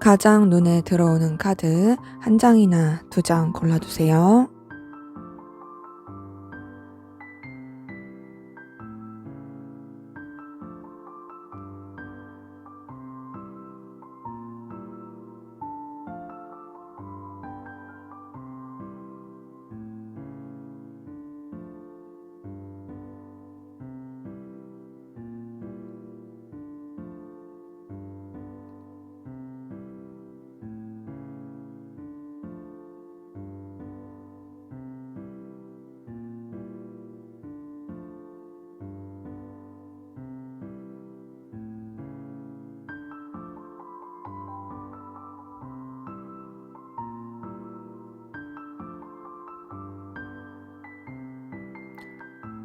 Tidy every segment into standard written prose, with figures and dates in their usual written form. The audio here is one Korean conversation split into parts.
가장 눈에 들어오는 카드 한 장이나 두 장 골라주세요.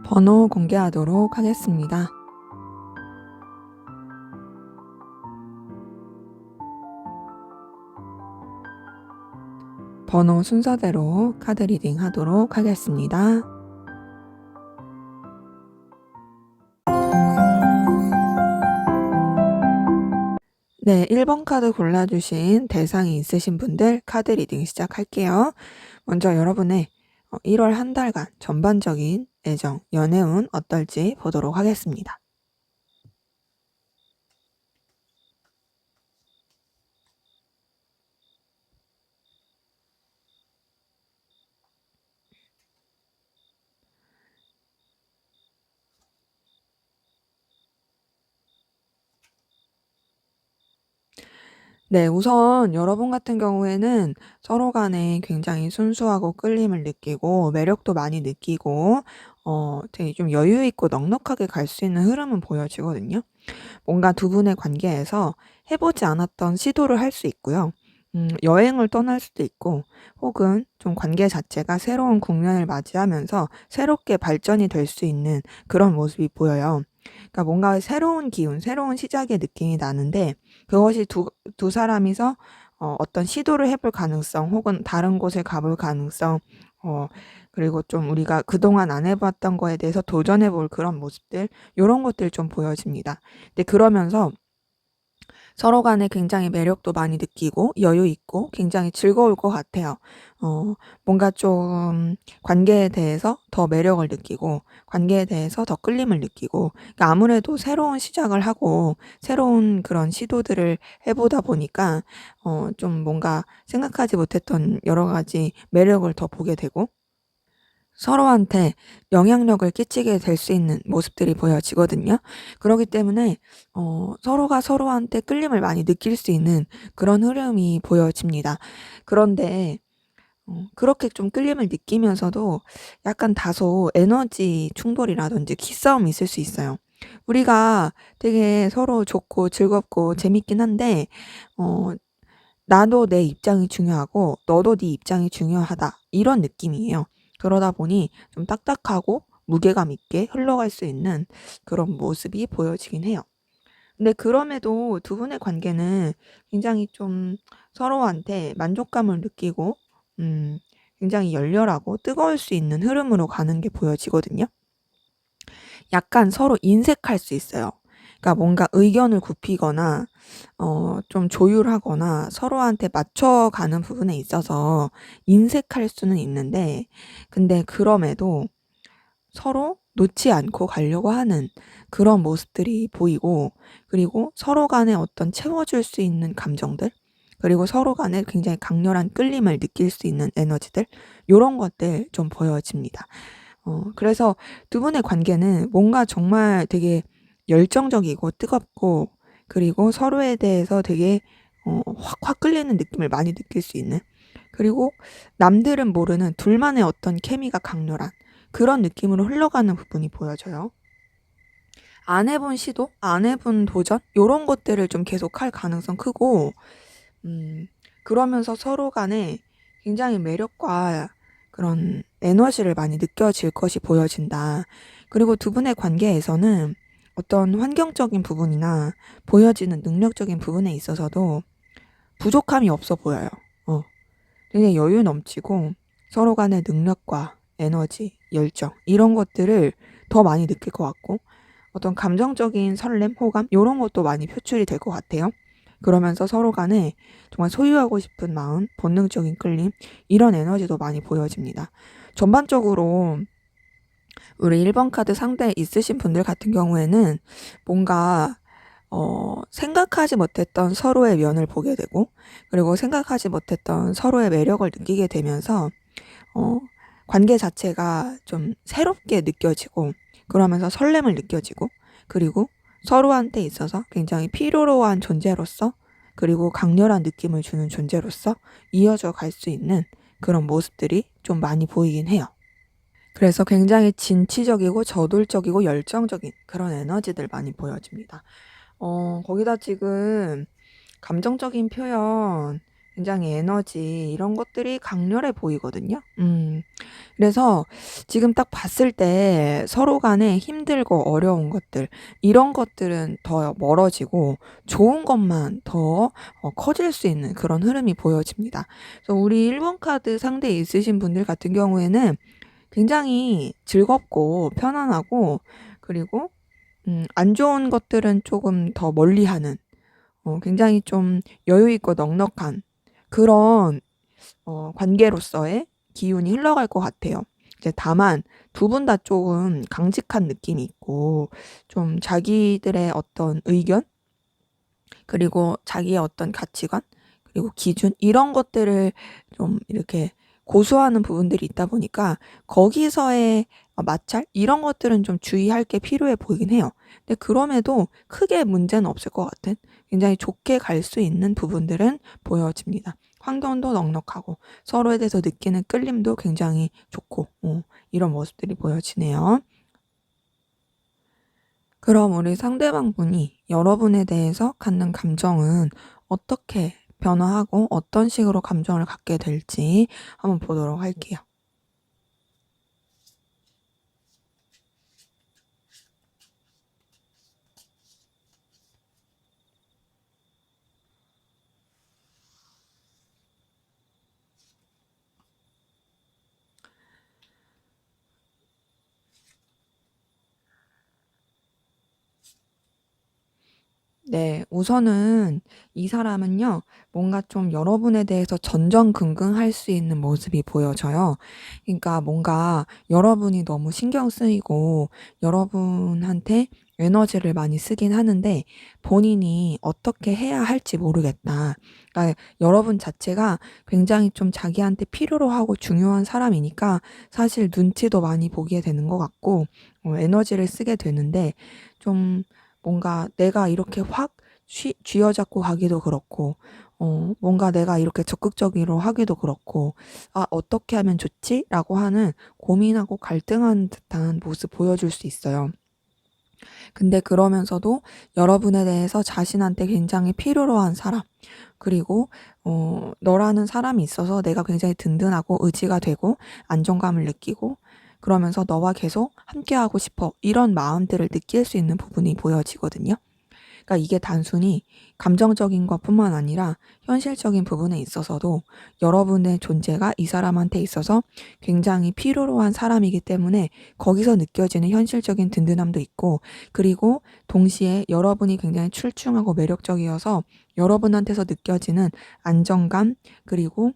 번호 공개하도록 하겠습니다. 번호 순서대로 카드 리딩 하도록 하겠습니다. 네, 1번 카드 골라주신 대상이 있으신 분들 카드 리딩 시작할게요. 먼저 여러분의 1월 한 달간 전반적인 애정, 연애운 어떨지 보도록 하겠습니다. 네, 우선 여러분 같은 경우에는 서로 간에 굉장히 순수하고 끌림을 느끼고 매력도 많이 느끼고 되게 좀 여유 있고 넉넉하게 갈 수 있는 흐름은 보여지거든요. 뭔가 두 분의 관계에서 해 보지 않았던 시도를 할 수 있고요. 여행을 떠날 수도 있고 혹은 좀 관계 자체가 새로운 국면을 맞이하면서 새롭게 발전이 될 수 있는 그런 모습이 보여요. 그러니까 뭔가 새로운 기운, 새로운 시작의 느낌이 나는데 그것이 두 사람이서 어떤 시도를 해볼 가능성 혹은 다른 곳에 가볼 가능성 그리고 좀 우리가 그동안 안 해봤던 거에 대해서 도전해 볼 그런 모습들 요런 것들 좀 보여집니다. 근데 그러면서 서로 간에 굉장히 매력도 많이 느끼고 여유 있고 굉장히 즐거울 것 같아요. 뭔가 좀 관계에 대해서 더 매력을 느끼고 관계에 대해서 더 끌림을 느끼고 그러니까 아무래도 새로운 시작을 하고 새로운 그런 시도들을 해 보다 보니까 좀 뭔가 생각하지 못했던 여러 가지 매력을 더 보게 되고 서로한테 영향력을 끼치게 될 수 있는 모습들이 보여지거든요. 그러기 때문에 서로가 서로한테 끌림을 많이 느낄 수 있는 그런 흐름이 보여집니다. 그런데 그렇게 좀 끌림을 느끼면서도 약간 다소 에너지 충돌이라든지 기싸움이 있을 수 있어요. 우리가 되게 서로 좋고 즐겁고 재밌긴 한데 어 나도 내 입장이 중요하고 너도 네 입장이 중요하다. 이런 느낌이에요. 그러다 보니 좀 딱딱하고 무게감 있게 흘러갈 수 있는 그런 모습이 보여지긴 해요. 근데 그럼에도 두 분의 관계는 굉장히 좀 서로한테 만족감을 느끼고 음 굉장히 열렬하고 뜨거울 수 있는 흐름으로 가는 게 보여지거든요. 약간 서로 인색할 수 있어요. 그러니까 뭔가 의견을 굽히거나 좀 조율하거나 서로한테 맞춰가는 부분에 있어서 인색할 수는 있는데 근데 그럼에도 서로 놓지 않고 가려고 하는 그런 모습들이 보이고 그리고 서로 간에 어떤 채워줄 수 있는 감정들 그리고 서로 간에 굉장히 강렬한 끌림을 느낄 수 있는 에너지들 요런 것들 좀 보여집니다. 그래서 두 분의 관계는 뭔가 정말 되게 열정적이고 뜨겁고 그리고 서로에 대해서 되게 확확 끌리는 느낌을 많이 느낄 수 있는 그리고 남들은 모르는 둘만의 어떤 케미가 강렬한 그런 느낌으로 흘러가는 부분이 보여져요. 안 해본 시도, 안 해본 도전 요런 것들을 좀 계속할 가능성 크고 그러면서 서로 간에 굉장히 매력과 그런 에너지를 많이 느껴질 것이 보여진다. 그리고 두 분의 관계에서는 어떤 환경적인 부분이나 보여지는 능력적인 부분에 있어서도 부족함이 없어 보여요. 되게 여유 넘치고 서로 간의 능력과 에너지, 열정 이런 것들을 더 많이 느낄 것 같고 어떤 감정적인 설렘, 호감 요런 것도 많이 표출이 될 것 같아요. 그러면서 서로 간에 정말 소유하고 싶은 마음, 본능적인 끌림, 이런 에너지도 많이 보여집니다. 전반적으로 우리 1번 카드 상대에 있으신 분들 같은 경우에는 뭔가 생각하지 못했던 서로의 면을 보게 되고, 그리고 생각하지 못했던 서로의 매력을 느끼게 되면서 어, 관계 자체가 좀 새롭게 느껴지고, 그러면서 설렘을 느껴지고, 그리고 서로한테 있어서 굉장히 필요로 한 존재로서, 그리고 강렬한 느낌을 주는 존재로서 이어져 갈 수 있는 그런 모습들이 좀 많이 보이긴 해요. 그래서 굉장히 진취적이고 저돌적이고 열정적인 그런 에너지들 많이 보여집니다. 거기다 지금 감정적인 표현, 굉장히 에너지, 이런 것들이 강렬해 보이거든요. 그래서 지금 딱 봤을 때 서로 간에 힘들고 어려운 것들, 이런 것들은 더 멀어지고 좋은 것만 더 커질 수 있는 그런 흐름이 보여집니다. 그래서 우리 1번 카드 상대에 있으신 분들 같은 경우에는 굉장히 즐겁고 편안하고, 그리고 안 좋은 것들은 조금 더 멀리하는, 굉장히 좀 여유 있고 넉넉한 그런 관계로서의 기운이 흘러갈 것 같아요. 이제 다만 두 분 다 조금 강직한 느낌이 있고, 좀 자기들의 어떤 의견, 그리고 자기의 어떤 가치관, 그리고 기준, 이런 것들을 좀 이렇게 고수하는 부분들이 있다 보니까 거기서의 마찰, 이런 것들은 좀 주의할 게 필요해 보이긴 해요. 근데 그럼에도 크게 문제는 없을 것 같은, 굉장히 좋게 갈 수 있는 부분들은 보여집니다. 환경도 넉넉하고 서로에 대해서 느끼는 끌림도 굉장히 좋고, 이런 모습들이 보여지네요. 그럼 우리 상대방 분이 여러분에 대해서 갖는 감정은 어떻게 변화하고 어떤 식으로 감정을 갖게 될지 한번 보도록 할게요. 네, 우선은 이 사람은요, 뭔가 좀 여러분에 대해서 전전긍긍할 수 있는 모습이 보여져요. 그러니까 뭔가 여러분이 너무 신경 쓰이고 여러분한테 에너지를 많이 쓰긴 하는데 본인이 어떻게 해야 할지 모르겠다. 그러니까 여러분 자체가 굉장히 좀 자기한테 필요로 하고 중요한 사람이니까 사실 눈치도 많이 보게 되는 것 같고, 에너지를 쓰게 되는데, 좀 뭔가 내가 이렇게 확 쥐어잡고 가기도 그렇고, 뭔가 내가 이렇게 적극적으로 하기도 그렇고, 아, 어떻게 하면 좋지? 라고 하는 고민하고 갈등하는 듯한 모습 보여줄 수 있어요. 근데 그러면서도 여러분에 대해서 자신한테 굉장히 필요로 한 사람, 그리고 너라는 사람이 있어서 내가 굉장히 든든하고 의지가 되고 안정감을 느끼고, 그러면서 너와 계속 함께하고 싶어, 이런 마음들을 느낄 수 있는 부분이 보여지거든요. 그러니까 이게 단순히 감정적인 것뿐만 아니라 현실적인 부분에 있어서도 여러분의 존재가 이 사람한테 있어서 굉장히 필요로 한 사람이기 때문에 거기서 느껴지는 현실적인 든든함도 있고, 그리고 동시에 여러분이 굉장히 출중하고 매력적이어서 여러분한테서 느껴지는 안정감, 그리고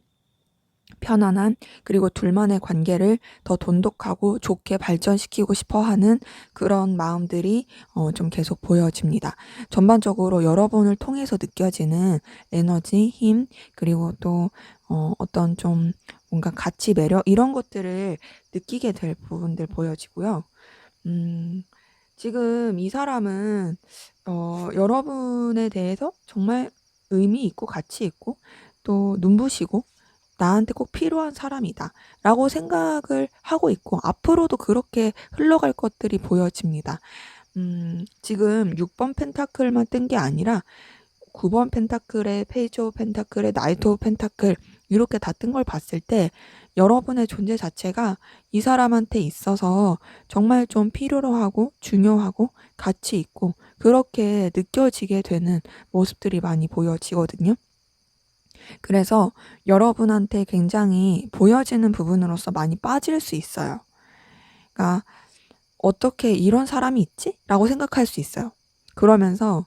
편안함, 그리고 둘만의 관계를 더 돈독하고 좋게 발전시키고 싶어 하는 그런 마음들이 좀 계속 보여집니다. 전반적으로 여러분을 통해서 느껴지는 에너지, 힘, 그리고 또 어떤 좀 뭔가 가치, 매력, 이런 것들을 느끼게 될 부분들 보여지고요. 음, 지금 이 사람은 여러분에 대해서 정말 의미 있고 가치 있고 또 눈부시고 나한테 꼭 필요한 사람이다 라고 생각을 하고 있고, 앞으로도 그렇게 흘러갈 것들이 보여집니다. 지금 6번 펜타클만 뜬 게 아니라 9번 펜타클에 페이지 오브 펜타클에 나이트 오브 펜타클, 이렇게 다 뜬 걸 봤을 때 여러분의 존재 자체가 이 사람한테 있어서 정말 좀 필요로 하고 중요하고 가치 있고 그렇게 느껴지게 되는 모습들이 많이 보여지거든요. 그래서 여러분한테 굉장히 보여지는 부분으로서 많이 빠질 수 있어요. 그러니까 어떻게 이런 사람이 있지? 라고 생각할 수 있어요. 그러면서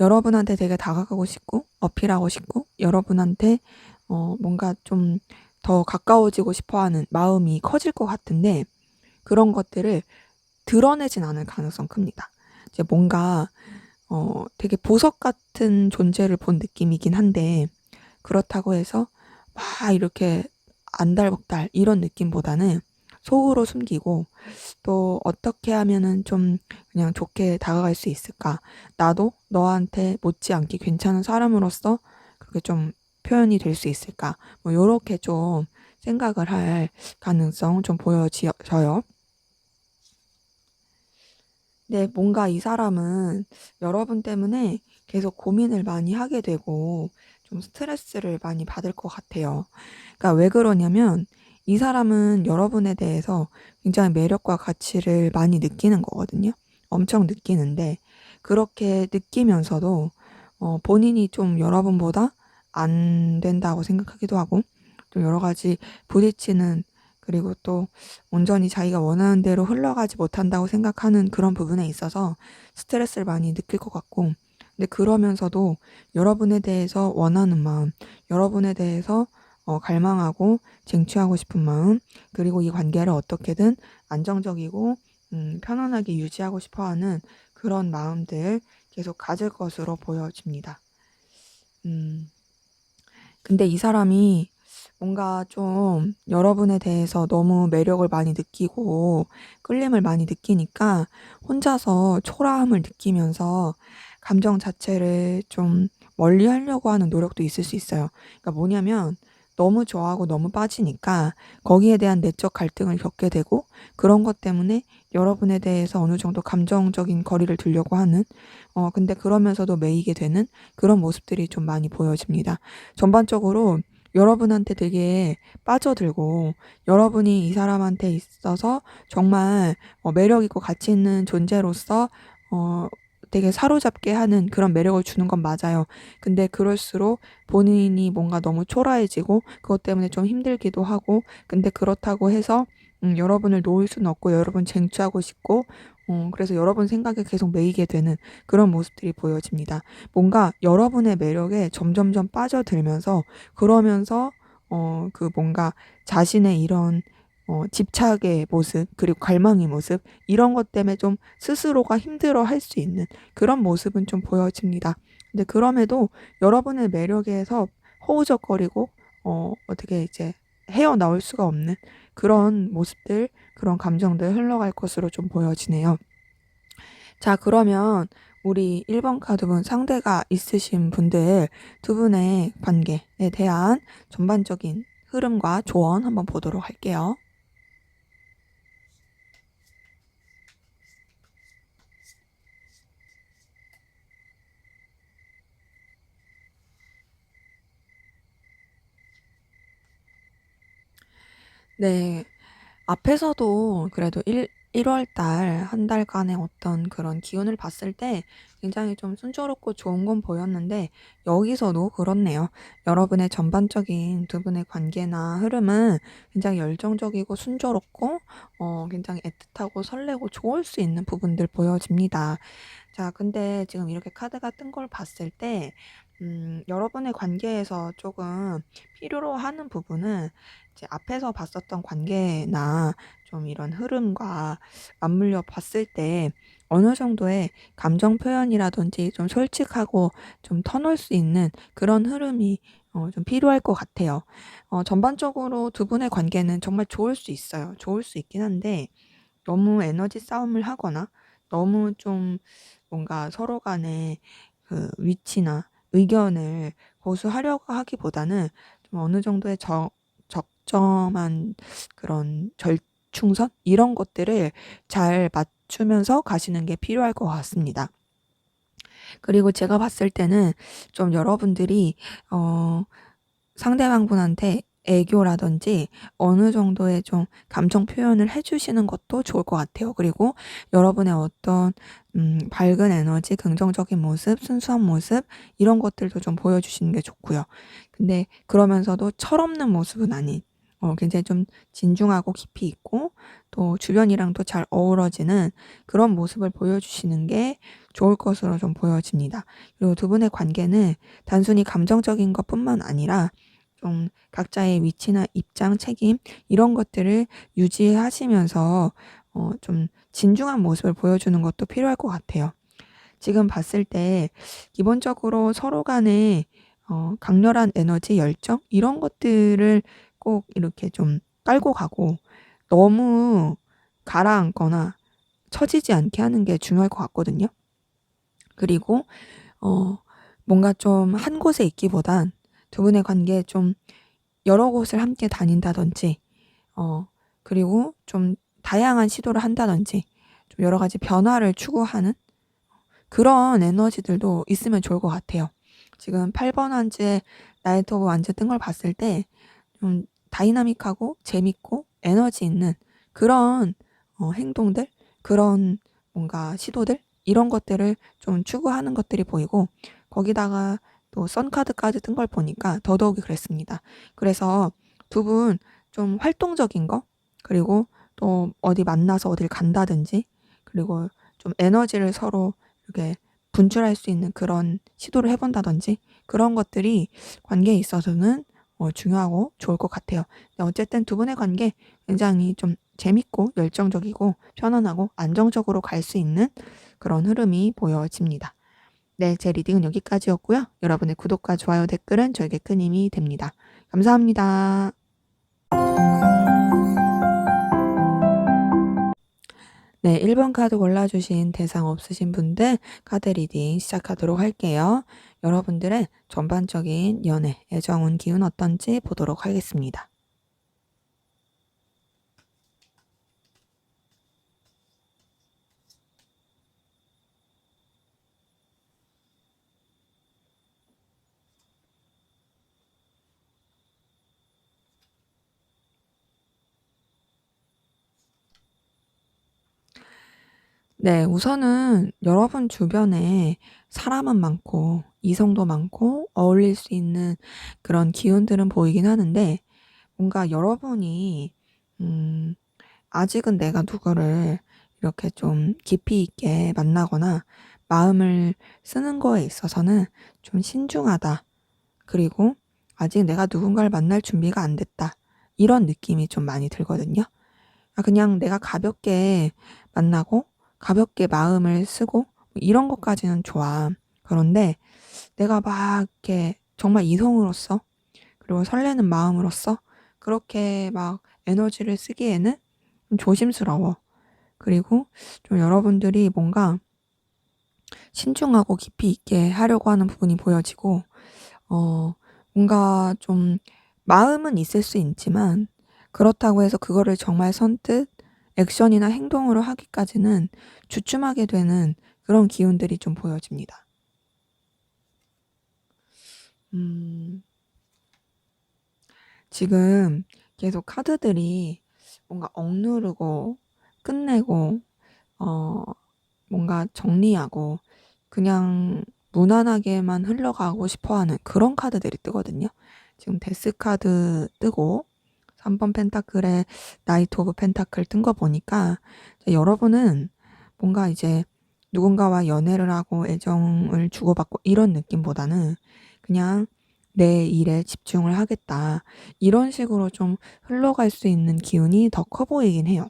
여러분한테 되게 다가가고 싶고 어필하고 싶고 여러분한테 뭔가 좀 더 가까워지고 싶어하는 마음이 커질 것 같은데 그런 것들을 드러내진 않을 가능성 큽니다. 이제 뭔가 되게 보석 같은 존재를 본 느낌이긴 한데 그렇다고 해서 막 이렇게 안달복달 이런 느낌보다는 속으로 숨기고 또 어떻게 하면은 좀 그냥 좋게 다가갈 수 있을까? 나도 너한테 못지않게 괜찮은 사람으로서 그게 좀 표현이 될 수 있을까? 뭐 요렇게 좀 생각을 할 가능성 좀 보여져요. 네, 뭔가 이 사람은 여러분 때문에 계속 고민을 많이 하게 되고 좀 스트레스를 많이 받을 것 같아요. 그러니까 왜 그러냐면 이 사람은 여러분에 대해서 굉장히 매력과 가치를 많이 느끼는 거거든요. 엄청 느끼는데 그렇게 느끼면서도 본인이 좀 여러분보다 안 된다고 생각하기도 하고 좀 여러 가지 부딪히는 그리고 또 온전히 자기가 원하는 대로 흘러가지 못한다고 생각하는 그런 부분에 있어서 스트레스를 많이 느낄 것 같고 근데 그러면서도 여러분에 대해서 원하는 마음, 여러분에 대해서 갈망하고 쟁취하고 싶은 마음, 그리고 이 관계를 어떻게든 안정적이고 편안하게 유지하고 싶어 하는 그런 마음들 계속 가질 것으로 보여집니다. 음, 근데 이 사람이 뭔가 좀 여러분에 대해서 너무 매력을 많이 느끼고 끌림을 많이 느끼니까 혼자서 초라함을 느끼면서 감정 자체를 좀 멀리 하려고 하는 노력도 있을 수 있어요. 그러니까 뭐냐면 너무 좋아하고 너무 빠지니까 거기에 대한 내적 갈등을 겪게 되고 그런 것 때문에 여러분에 대해서 어느 정도 감정적인 거리를 두려고 하는 근데 그러면서도 매이게 되는 그런 모습들이 좀 많이 보여집니다. 전반적으로 여러분한테 되게 빠져들고 여러분이 이 사람한테 있어서 정말 매력 있고 가치 있는 존재로서 되게 사로잡게 하는 그런 매력을 주는 건 맞아요. 근데 그럴수록 본인이 뭔가 너무 초라해지고 그것 때문에 좀 힘들기도 하고 근데 그렇다고 해서 여러분을 놓을 수는 없고 여러분 쟁취하고 싶고 그래서 여러분 생각에 계속 매이게 되는 그런 모습들이 보여집니다. 뭔가 여러분의 매력에 점점점 빠져들면서 그러면서 그 뭔가 자신의 이런 집착의 모습 그리고 갈망의 모습 이런 것 때문에 좀 스스로가 힘들어 할 수 있는 그런 모습은 좀 보여집니다. 근데 그럼에도 여러분의 매력에서 허우적거리고 어떻게 이제 헤어나올 수가 없는 그런 모습들, 그런 감정들 흘러갈 것으로 좀 보여지네요. 자, 그러면 우리 1번 카드분 상대가 있으신 분들 두 분의 관계에 대한 전반적인 흐름과 조언 한번 보도록 할게요. 네. 앞에서도 그래도 1월 달, 한 달간의 어떤 그런 기운을 봤을 때 굉장히 좀 순조롭고 좋은 건 보였는데 여기서도 그렇네요. 여러분의 전반적인 두 분의 관계나 흐름은 굉장히 열정적이고 순조롭고 굉장히 애틋하고 설레고 좋을 수 있는 부분들 보여집니다. 자, 근데 지금 이렇게 카드가 뜬 걸 봤을 때 여러분의 관계에서 조금 필요로 하는 부분은 이제 앞에서 봤었던 관계나 좀 이런 흐름과 맞물려 봤을 때 어느 정도의 감정 표현이라든지 좀 솔직하고 좀 터놓을 수 있는 그런 흐름이 좀 필요할 것 같아요. 전반적으로 두 분의 관계는 정말 좋을 수 있어요. 좋을 수 있긴 한데 너무 에너지 싸움을 하거나 너무 좀 뭔가 서로 간의 그 위치나 의견을 고수하려고 하기보다는 좀 어느 정도의 적점한 그런 절충선 이런 것들을 잘 맞추면서 가시는 게 필요할 것 같습니다. 그리고 제가 봤을 때는 좀 여러분들이 상대방분한테 애교라든지 어느 정도의 좀 감정 표현을 해주시는 것도 좋을 것 같아요. 그리고 여러분의 어떤 밝은 에너지, 긍정적인 모습, 순수한 모습 이런 것들도 좀 보여주시는 게 좋고요. 근데 그러면서도 철없는 모습은 아닌 굉장히 좀 진중하고 깊이 있고 또 주변이랑도 잘 어우러지는 그런 모습을 보여주시는 게 좋을 것으로 좀 보여집니다. 그리고 두 분의 관계는 단순히 감정적인 것뿐만 아니라 좀 각자의 위치나 입장, 책임 이런 것들을 유지하시면서 좀 진중한 모습을 보여주는 것도 필요할 것 같아요. 지금 봤을 때 기본적으로 서로 간에 강렬한 에너지, 열정 이런 것들을 꼭 이렇게 좀 깔고 가고 너무 가라앉거나 처지지 않게 하는 게 중요할 것 같거든요. 그리고 어 뭔가 좀 한 곳에 있기보단 두 분의 관계에 좀 여러 곳을 함께 다닌다든지 어 그리고 좀 다양한 시도를 한다든지 좀 여러 가지 변화를 추구하는 그런 에너지들도 있으면 좋을 것 같아요. 지금 8번 환지에 나이트 오브 완즈 뜬 걸 봤을 때 좀 다이나믹하고 재밌고 에너지 있는 그런 행동들, 그런 뭔가 시도들 이런 것들을 좀 추구하는 것들이 보이고 거기다가 또 선카드까지 뜬 걸 보니까 더더욱이 그랬습니다. 그래서 두 분 좀 활동적인 거 그리고 또 어디 만나서 어딜 간다든지 그리고 좀 에너지를 서로 이렇게 분출할 수 있는 그런 시도를 해 본다든지 그런 것들이 관계에 있어서는 중요하고 좋을 것 같아요. 네, 어쨌든 두 분의 관계 굉장히 좀 재밌고 열정적이고 편안하고 안정적으로 갈 수 있는 그런 흐름이 보여집니다. 네, 제 리딩은 여기까지였고요. 여러분의 구독과 좋아요, 댓글은 저에게 큰 힘이 됩니다. 감사합니다. 네, 1번 카드 골라주신 대상 없으신 분들 카드 리딩 시작하도록 할게요. 여러분들의 전반적인 연애, 애정운 기운 어떤지 보도록 하겠습니다. 네, 우선은 여러분 주변에 사람은 많고 이성도 많고 어울릴 수 있는 그런 기운들은 보이긴 하는데 뭔가 여러분이 음 아직은 내가 누구를 이렇게 좀 깊이 있게 만나거나 마음을 쓰는 거에 있어서는 좀 신중하다. 그리고 아직 내가 누군가를 만날 준비가 안 됐다. 이런 느낌이 좀 많이 들거든요. 그냥 내가 가볍게 만나고 가볍게 마음을 쓰고 뭐 이런 것까지는 좋아. 그런데 내가 막 이렇게 정말 이성으로서 그리고 설레는 마음으로서 그렇게 막 에너지를 쓰기에는 좀 조심스러워. 그리고 좀 여러분들이 뭔가 신중하고 깊이 있게 하려고 하는 부분이 보여지고 뭔가 좀 마음은 있을 수 있지만 그렇다고 해서 그거를 정말 선뜻 액션이나 행동으로 하기까지는 주춤하게 되는 그런 기운들이 좀 보여집니다. 음. 지금 계속 카드들이 뭔가 억누르고 끝내고 어 뭔가 정리하고 그냥 무난하게만 흘러가고 싶어 하는 그런 카드들이 뜨거든요. 지금 데스 카드 뜨고 3번 펜타클에 나이트 오브 펜타클 뜬 거 보니까 여러분은 뭔가 이제 누군가와 연애를 하고 애정을 주고받고 이런 느낌보다는 그냥 '내 일에 집중을 하겠다.' 이런 식으로 좀 흘러갈 수 있는 기운이 더 커 보이긴 해요.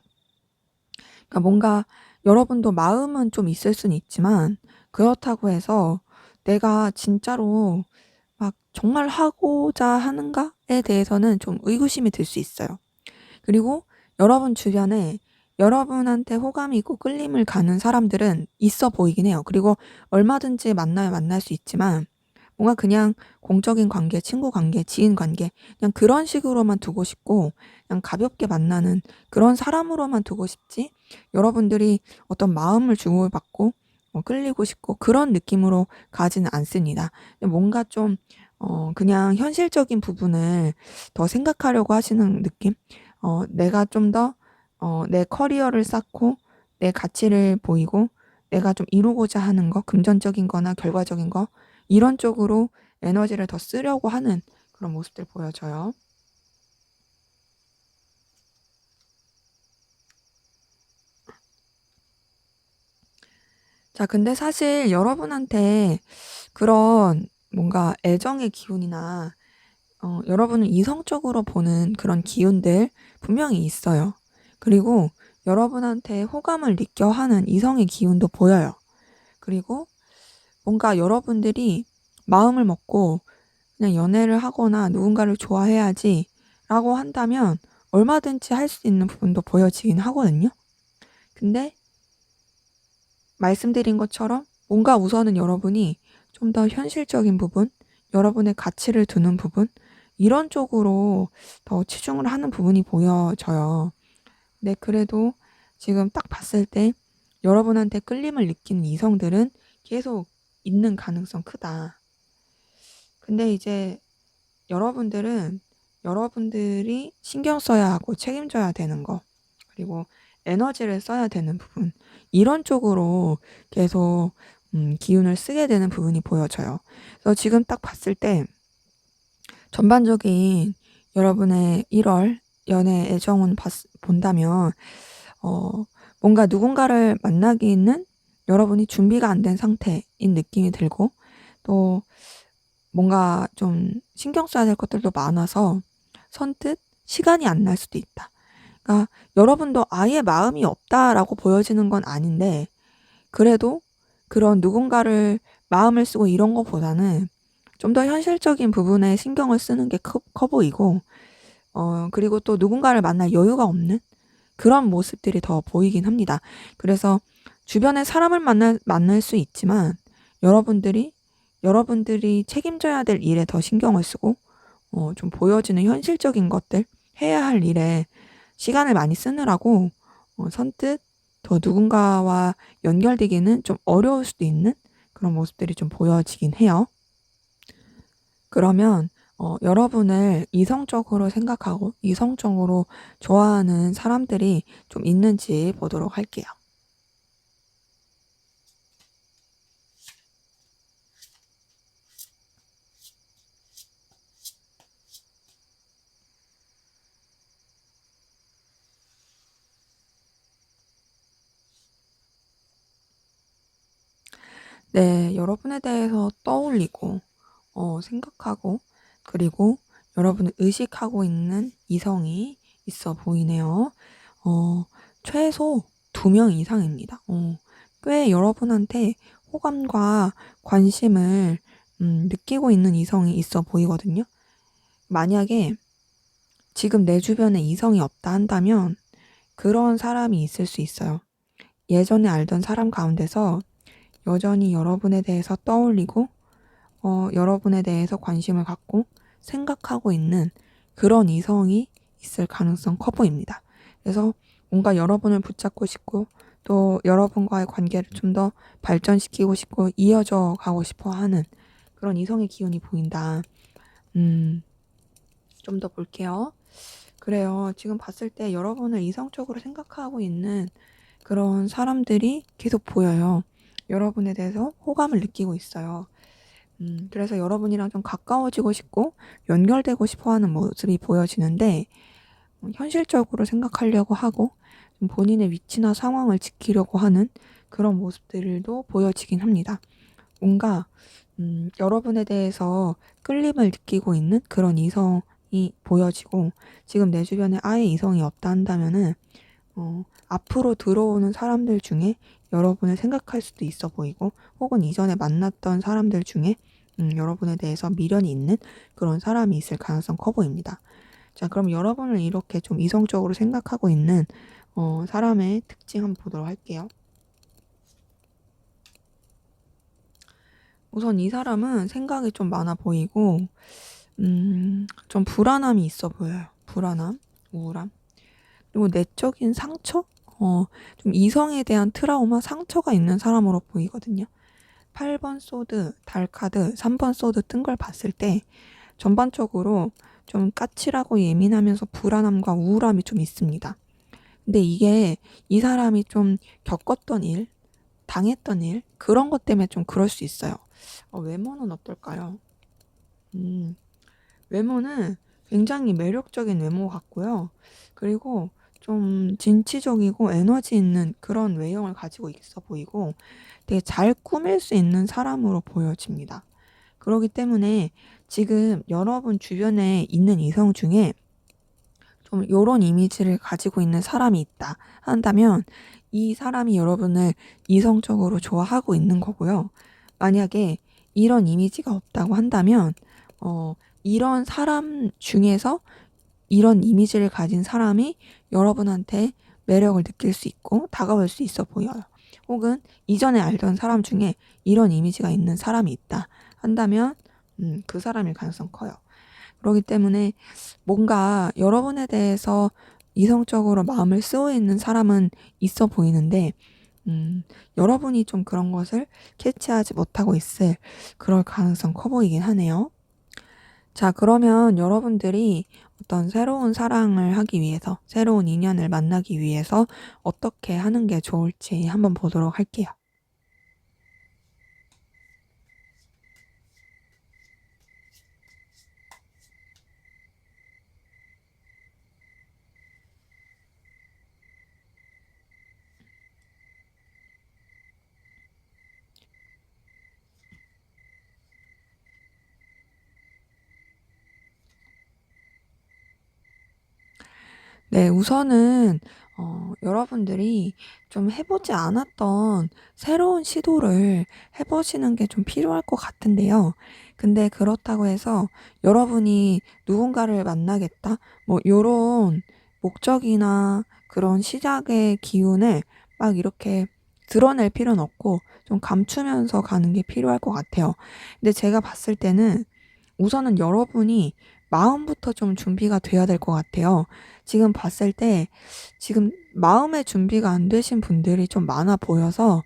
그러니까 뭔가 여러분도 마음은 좀 있을 수는 있지만 그렇다고 해서 '내가 진짜로 막 정말 하고자 하는가?'에 대해서는 좀 의구심이 들 수 있어요. 그리고 여러분 주변에 여러분한테 호감이 있고 끌림을 가는 사람들은 있어 보이긴 해요. 그리고 얼마든지 만나면 만날 수 있지만 뭔가 그냥 공적인 관계, 친구 관계, 지인 관계 그냥 그런 식으로만 두고 싶고 그냥 가볍게 만나는 그런 사람으로만 두고 싶지 여러분들이 어떤 마음을 주고받고 끌리고 싶고 그런 느낌으로 가지는 않습니다. 뭔가 좀 그냥 현실적인 부분을 더 생각하려고 하시는 느낌? 내가 좀 더 내 커리어를 쌓고 내 가치를 보이고 내가 좀 이루고자 하는 거 금전적인 거나 결과적인 거 이런 쪽으로 에너지를 더 쓰려고 하는 그런 모습들 보여져요. 자, 근데 사실 여러분한테 그런 뭔가 애정의 기운이나 여러분을 이성적으로 보는 그런 기운들 분명히 있어요. 그리고 여러분한테 호감을 느껴 하는 이성의 기운도 보여요. 그리고 뭔가 여러분들이 마음을 먹고 그냥 연애를 하거나 누군가를 좋아해야지 라고 한다면 얼마든지 할 수 있는 부분도 보여지긴 하거든요. 근데 말씀드린 것처럼 뭔가 우선은 여러분이 좀 더 현실적인 부분, 여러분의 가치를 두는 부분, 이런 쪽으로 더 치중을 하는 부분이 보여져요. 네, 그래도 지금 딱 봤을 때 여러분한테 끌림을 느끼는 이성들은 계속 있는 가능성 크다. 근데 이제 여러분들은 여러분들이 신경 써야 하고 책임져야 되는 거, 그리고 에너지를 써야 되는 부분, 이런 쪽으로 계속 기운을 쓰게 되는 부분이 보여져요. 그래서 지금 딱 봤을 때 전반적인 여러분의 1월 연애 애정운 본다면 어, 뭔가 누군가를 만나기에는 여러분이 준비가 안 된 상태인 느낌이 들고, 또 뭔가 좀 신경 써야 될 것들도 많아서 선뜻 시간이 안 날 수도 있다. 그러니까 여러분도 아예 마음이 없다라고 보여지는 건 아닌데, 그래도 그런 누군가를 마음을 쓰고 이런 거보다는 좀 더 현실적인 부분에 신경을 쓰는 게 커 보이고, 그리고 또 누군가를 만날 여유가 없는 그런 모습들이 더 보이긴 합니다. 그래서 주변에 사람을 만날 수 있지만 여러분들이 책임져야 될 일에 더 신경을 쓰고, 좀 보여지는 현실적인 것들, 해야 할 일에 시간을 많이 쓰느라고 선뜻 더 누군가와 연결되기는 좀 어려울 수도 있는 그런 모습들이 좀 보여지긴 해요. 그러면 여러분을 이성적으로 생각하고 이성적으로 좋아하는 사람들이 좀 있는지 보도록 할게요. 네, 여러분에 대해서 떠올리고 생각하고, 그리고 여러분을 의식하고 있는 이성이 있어 보이네요. 최소 2명 이상입니다. 꽤 여러분한테 호감과 관심을 느끼고 있는 이성이 있어 보이거든요. 만약에 지금 내 주변에 이성이 없다 한다면 그런 사람이 있을 수 있어요. 예전에 알던 사람 가운데서 여전히 여러분에 대해서 떠올리고 여러분에 대해서 관심을 갖고 생각하고 있는 그런 이성이 있을 가능성 커 보입니다. 그래서 뭔가 여러분을 붙잡고 싶고, 또 여러분과의 관계를 좀 더 발전시키고 싶고 이어져 가고 싶어 하는 그런 이성의 기운이 보인다. 좀 더 볼게요. 그래요. 지금 봤을 때 여러분을 이성적으로 생각하고 있는 그런 사람들이 계속 보여요. 여러분에 대해서 호감을 느끼고 있어요. 그래서 여러분이랑 좀 가까워지고 싶고 연결되고 싶어 하는 모습이 보여지는데, 현실적으로 생각하려고 하고 좀 본인의 위치나 상황을 지키려고 하는 그런 모습들도 보여지긴 합니다. 뭔가 여러분에 대해서 끌림을 느끼고 있는 그런 이성이 보여지고, 지금 내 주변에 아예 이성이 없다 한다면은 앞으로 들어오는 사람들 중에 여러분을 생각할 수도 있어 보이고, 혹은 이전에 만났던 사람들 중에 여러분에 대해서 미련이 있는 그런 사람이 있을 가능성 커 보입니다. 자, 그럼 여러분을 이렇게 좀 이성적으로 생각하고 있는 사람의 특징 한번 보도록 할게요. 우선 이 사람은 생각이 좀 많아 보이고, 좀 불안함이 있어 보여요. 불안함, 우울함. 그리고 내적인 상처? 좀 이성에 대한 트라우마, 상처가 있는 사람으로 보이거든요. 8번 소드, 달카드, 3번 소드 뜬 걸 봤을 때 전반적으로 좀 까칠하고 예민하면서 불안함과 우울함이 좀 있습니다. 근데 이게 이 사람이 좀 겪었던 일, 당했던 일, 그런 것 때문에 좀 그럴 수 있어요. 외모는 어떨까요? 외모는 굉장히 매력적인 외모 같고요. 그리고 좀 진취적이고 에너지 있는 그런 외형을 가지고 있어 보이고 되게 잘 꾸밀 수 있는 사람으로 보여집니다. 그러기 때문에 지금 여러분 주변에 있는 이성 중에 좀 요런 이미지를 가지고 있는 사람이 있다 한다면 이 사람이 여러분을 이성적으로 좋아하고 있는 거고요. 만약에 이런 이미지가 없다고 한다면 어 이런 사람 중에서 이런 이미지를 가진 사람이 여러분한테 매력을 느낄 수 있고 다가올 수 있어 보여요. 혹은 이전에 알던 사람 중에 이런 이미지가 있는 사람이 있다 한다면 그 사람일 가능성 커요. 그러기 때문에 뭔가 여러분에 대해서 이성적으로 마음을 쓰고 있는 사람은 있어 보이는데 여러분이 좀 그런 것을 캐치하지 못하고 있을 그럴 가능성 커 보이긴 하네요. 자, 그러면 여러분들이 어떤 새로운 사랑을 하기 위해서, 새로운 인연을 만나기 위해서 어떻게 하는 게 좋을지 한번 보도록 할게요. 네, 우선은 여러분들이 좀 해보지 않았던 새로운 시도를 해보시는 게 좀 필요할 것 같은데요. 근데 그렇다고 해서 여러분이 누군가를 만나겠다? 뭐 요런 목적이나 그런 시작의 기운을 막 이렇게 드러낼 필요는 없고 좀 감추면서 가는 게 필요할 것 같아요. 근데 제가 봤을 때는 우선은 여러분이 마음부터 좀 준비가 돼야 될 것 같아요. 지금 봤을 때 지금 마음의 준비가 안 되신 분들이 좀 많아 보여서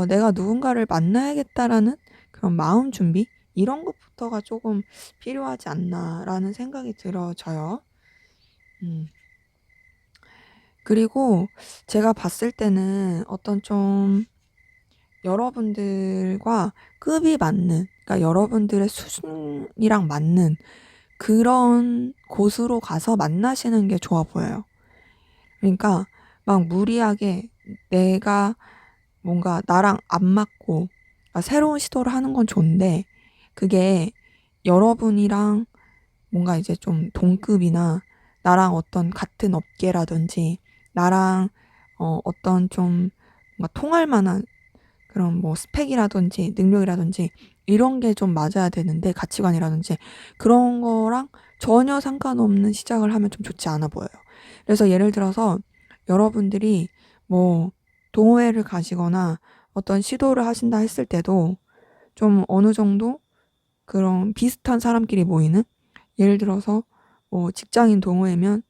'내가 누군가를 만나야겠다.'라는 그런 마음 준비 이런 것부터가 조금 필요하지 않나라는 생각이 들어져요. 음. 그리고 제가 봤을 때는 어떤 좀 여러분들과 급이 맞는 그러니까 여러분들의 수준이랑 맞는 그런 곳으로 가서 만나시는 게 좋아 보여요. 그러니까 막 무리하게 내가 뭔가 나랑 안 맞고 새로운 시도를 하는 건 좋은데 그게 여러분이랑 뭔가 이제 좀 동급이나 나랑 어떤 같은 업계라든지 나랑 어떤 좀 뭔가 통할 만한 그런 뭐 스펙이라든지 능력이라든지 이런 게 좀 맞아야 되는데 가치관이라든지 그런 거랑 전혀 상관없는 시작을 하면 좀 좋지 않아 보여요. 그래서 예를 들어서 여러분들이 뭐 동호회를 가시거나 어떤 시도를 하신다 했을 때도 좀 어느 정도 그런 비슷한 사람끼리 모이는 예를 들어서 뭐 직장인 동호회면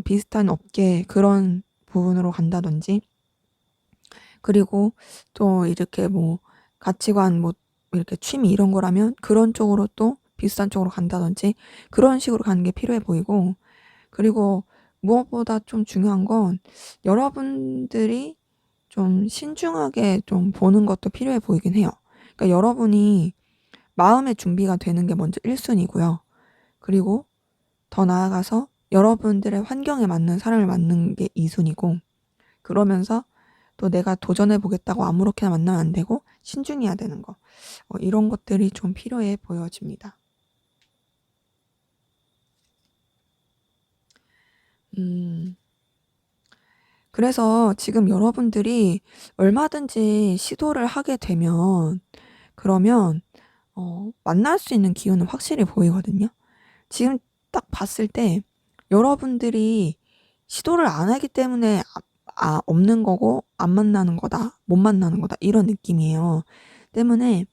비슷한 업계 그런 부분으로 간다든지 그리고 또 이렇게 뭐 가치관 뭐 이렇게 취미 이런 거라면 그런 쪽으로 또 비슷한 쪽으로 간다든지 그런 식으로 가는 게 필요해 보이고 그리고 무엇보다 좀 중요한 건 여러분들이 좀 신중하게 좀 보는 것도 필요해 보이긴 해요. 그러니까 여러분이 마음의 준비가 되는 게 먼저 1순위 순위고요. 그리고 더 나아가서 여러분들의 환경에 맞는 사람을 만나는 게 2순위 순위고 그러면서 또 내가 도전해 보겠다고 아무렇게나 만나면 안 되고 신중해야 되는 거. 이런 것들이 좀 필요해 보여집니다. 음. 그래서 지금 여러분들이 얼마든지 시도를 하게 되면 그러면 만날 수 있는 기회는 확실히 보이거든요. 지금 딱 봤을 때 여러분들이 시도를 안 하기 때문에 없는 거고 '안 만나는 거다. 못 만나는 거다.' 이런 느낌이에요. 때문에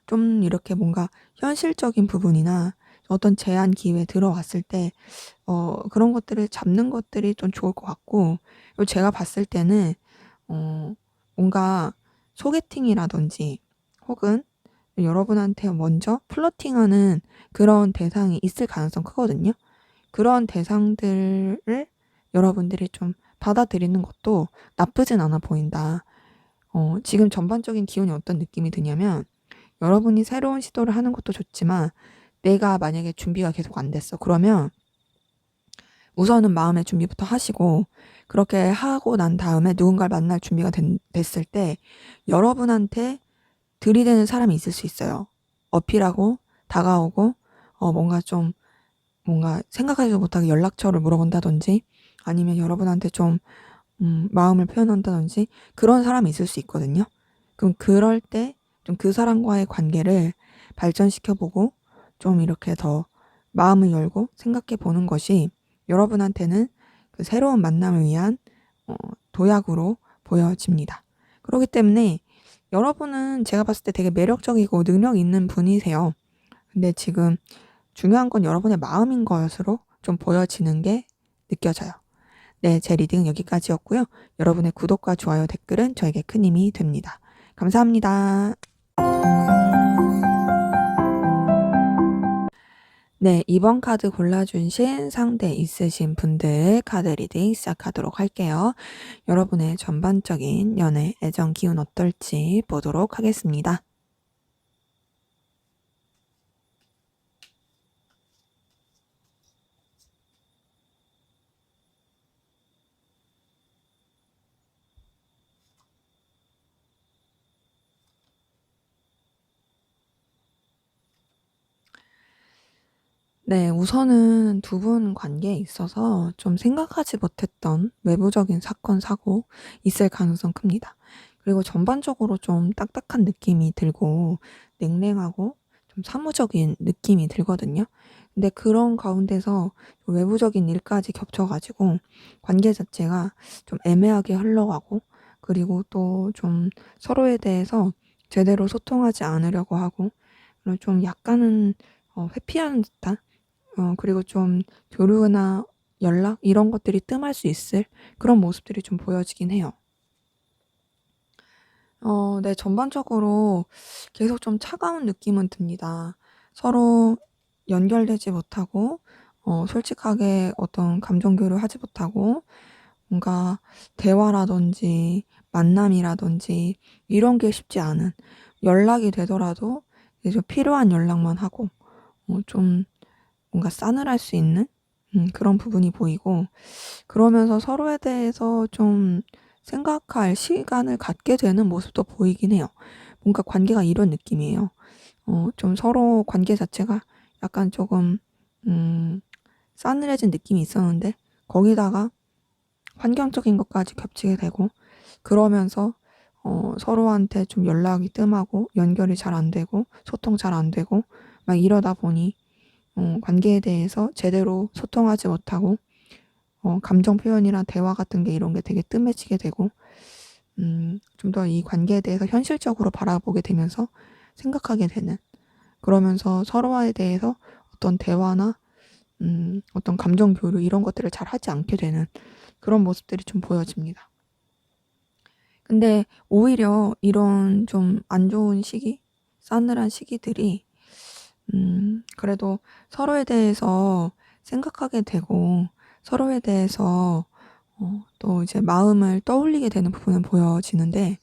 좀 이렇게 뭔가 현실적인 부분이나 어떤 제한 기회에 들어왔을 때 그런 것들을 잡는 것들이 좀 좋을 것 같고 그리고 제가 봤을 때는 어 뭔가 소개팅이라든지 혹은 여러분한테 먼저 플러팅하는 그런 대상이 있을 가능성 크거든요. 그런 대상들을 여러분들이 좀 받아들이는 것도 나쁘진 않아 보인다. 지금 전반적인 기운이 어떤 느낌이 드냐면 여러분이 새로운 시도를 하는 것도 좋지만 내가 만약에 준비가 계속 안 됐어. 그러면 우선은 마음의 준비부터 하시고, 그렇게 하고 난 다음에 누군가를 만날 준비가 됐을 때 여러분한테 들이대는 사람이 있을 수 있어요. 어필하고 다가오고 뭔가 생각하지도 못하게 연락처를 물어본다든지, 아니면 여러분한테 좀 마음을 표현한다든지, 그런 사람이 있을 수 있거든요. 그럼 그럴 때 좀 그 사람과의 관계를 발전시켜보고 좀 이렇게 더 마음을 열고 생각해 보는 것이 여러분한테는 그 새로운 만남을 위한 도약으로 보여집니다. 그렇기 때문에 여러분은 제가 봤을 때 되게 매력적이고 능력 있는 분이세요. 근데 지금 중요한 건 여러분의 마음인 것으로 좀 보여지는 게 느껴져요. 네, 제 리딩은 여기까지였고요. 여러분의 구독과 좋아요, 댓글은 저에게 큰 힘이 됩니다. 감사합니다. 네, 이번 카드 골라주신 상대 있으신 분들 카드 리딩 시작하도록 할게요. 여러분의 전반적인 연애, 애정 기운 어떨지 보도록 하겠습니다. 네, 우선은 두 분 관계에 있어서 좀 생각하지 못했던 외부적인 사건, 사고 있을 가능성 큽니다. 그리고 전반적으로 좀 딱딱한 느낌이 들고 냉랭하고 좀 사무적인 느낌이 들거든요. 근데 그런 가운데서 외부적인 일까지 겹쳐가지고 관계 자체가 좀 애매하게 흘러가고, 그리고 또 좀 서로에 대해서 제대로 소통하지 않으려고 하고, 그리고 좀 약간은 회피하는 듯한, 그리고 좀 교류나 연락 이런 것들이 뜸할 수 있을 그런 모습들이 좀 보여지긴 해요. 네, 전반적으로 계속 좀 차가운 느낌은 듭니다. 서로 연결되지 못하고, 솔직하게 어떤 감정 교류를 하지 못하고, 뭔가 대화라든지 만남이라든지 이런 게 쉽지 않은, 연락이 되더라도 이제 필요한 연락만 하고, 좀 뭔가 싸늘할 수 있는 그런 부분이 보이고, 그러면서 서로에 대해서 좀 생각할 시간을 갖게 되는 모습도 보이긴 해요. 뭔가 관계가 이런 느낌이에요. 좀 서로 관계 자체가 약간 조금 싸늘해진 느낌이 있었는데, 거기다가 환경적인 것까지 겹치게 되고, 그러면서 서로한테 좀 연락이 뜸하고 연결이 잘 안 되고 소통 잘 안 되고 막 이러다 보니 관계에 대해서 제대로 소통하지 못하고, 감정 표현이나 대화 같은 게 이런 게 되게 뜸해지게 되고, 좀 더 이 관계에 대해서 현실적으로 바라보게 되면서 생각하게 되는, 그러면서 서로에 대해서 어떤 대화나 어떤 감정 교류 이런 것들을 잘 하지 않게 되는 그런 모습들이 좀 보여집니다. 근데 오히려 이런 좀 안 좋은 시기, 싸늘한 시기들이 그래도 서로에 대해서 생각하게 되고, 서로에 대해서 또 이제 마음을 떠올리게 되는 부분은 보여지는데,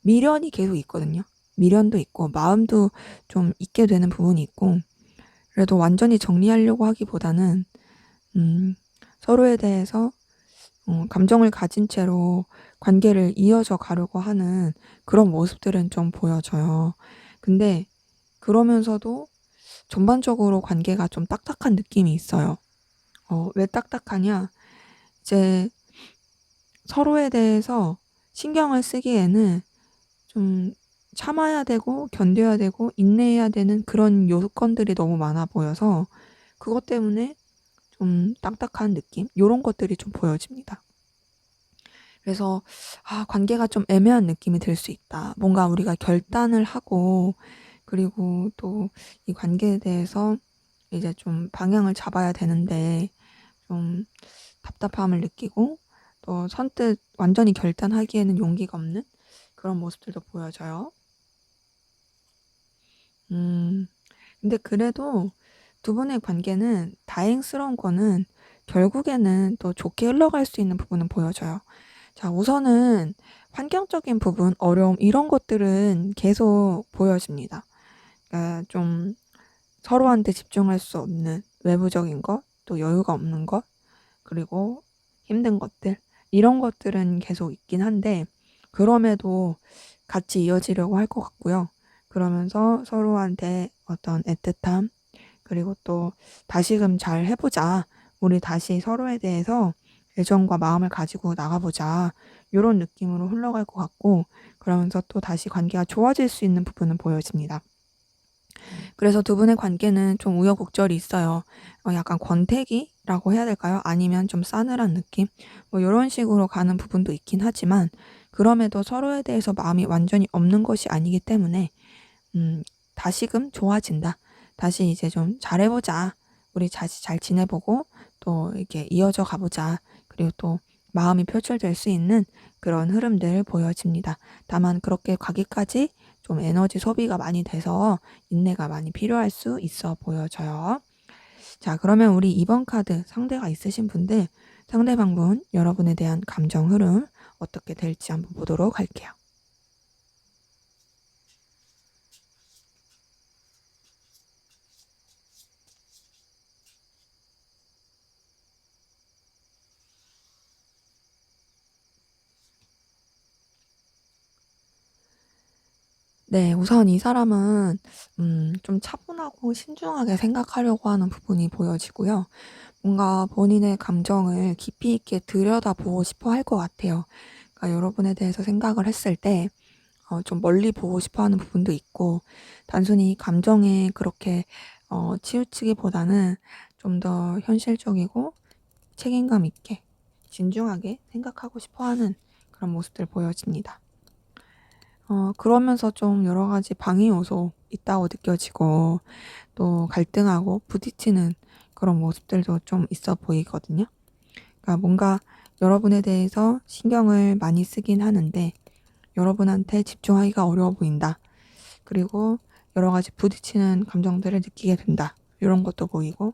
미련이 계속 있거든요. 미련도 있고 마음도 좀 있게 되는 부분이 있고, 그래도 완전히 정리하려고 하기보다는 서로에 대해서 감정을 가진 채로 관계를 이어져 가려고 하는 그런 모습들은 좀 보여져요. 근데 그러면서도 전반적으로 관계가 좀 딱딱한 느낌이 있어요. 왜 딱딱하냐? 이제 서로에 대해서 신경을 쓰기에는 좀 참아야 되고 견뎌야 되고 인내해야 되는 그런 요건들이 너무 많아 보여서, 그것 때문에 좀 딱딱한 느낌? 요런 것들이 좀 보여집니다. 그래서 관계가 좀 애매한 느낌이 들 수 있다. 뭔가 우리가 결단을 하고, 그리고 또 이 관계에 대해서 이제 좀 방향을 잡아야 되는데 좀 답답함을 느끼고, 또 선뜻 완전히 결단하기에는 용기가 없는 그런 모습들도 보여져요. 근데 그래도 두 분의 관계는 다행스러운 거는 결국에는 또 좋게 흘러갈 수 있는 부분은 보여져요. 자, 우선은 환경적인 부분, 어려움 이런 것들은 계속 보여집니다. 그러니까 좀 서로한테 집중할 수 없는 외부적인 것, 또 여유가 없는 것, 그리고 힘든 것들, 이런 것들은 계속 있긴 한데, 그럼에도 같이 이어지려고 할 것 같고요. 그러면서 서로한테 어떤 애틋함, 그리고 또 다시금 잘 해보자. 우리 다시 서로에 대해서 애정과 마음을 가지고 나가보자. 이런 느낌으로 흘러갈 것 같고, 그러면서 또 다시 관계가 좋아질 수 있는 부분은 보여집니다. 그래서 두 분의 관계는 좀 우여곡절이 있어요. 약간 권태기라고 해야 될까요? 아니면 좀 싸늘한 느낌? 뭐 이런 식으로 가는 부분도 있긴 하지만, 그럼에도 서로에 대해서 마음이 완전히 없는 것이 아니기 때문에 다시금 좋아진다. 다시 이제 좀 잘해보자. 우리 다시 잘 지내보고 또 이렇게 이어져 가보자. 그리고 또 마음이 표출될 수 있는 그런 흐름들 보여집니다. 다만 그렇게 가기까지 좀 에너지 소비가 많이 돼서 인내가 많이 필요할 수 있어 보여져요. 자, 그러면 우리 2번 카드 상대가 있으신 분들, 상대방분 여러분에 대한 감정 흐름 어떻게 될지 한번 보도록 할게요. 네. 우선 이 사람은 좀 차분하고 신중하게 생각하려고 하는 부분이 보여지고요. 뭔가 본인의 감정을 깊이 있게 들여다보고 싶어 할 것 같아요. 그러니까 여러분에 대해서 생각을 했을 때 좀 멀리 보고 싶어 하는 부분도 있고, 단순히 감정에 그렇게 치우치기보다는 좀 더 현실적이고 책임감 있게 진중하게 생각하고 싶어 하는 그런 모습들 보여집니다. 그러면서 좀 여러 가지 방해 요소 있다고 느껴지고, 또 갈등하고 부딪히는 그런 모습들도 좀 있어 보이거든요. 그러니까 뭔가 여러분에 대해서 신경을 많이 쓰긴 하는데 여러분한테 집중하기가 어려워 보인다. 그리고 여러 가지 부딪히는 감정들을 느끼게 된다. 이런 것도 보이고,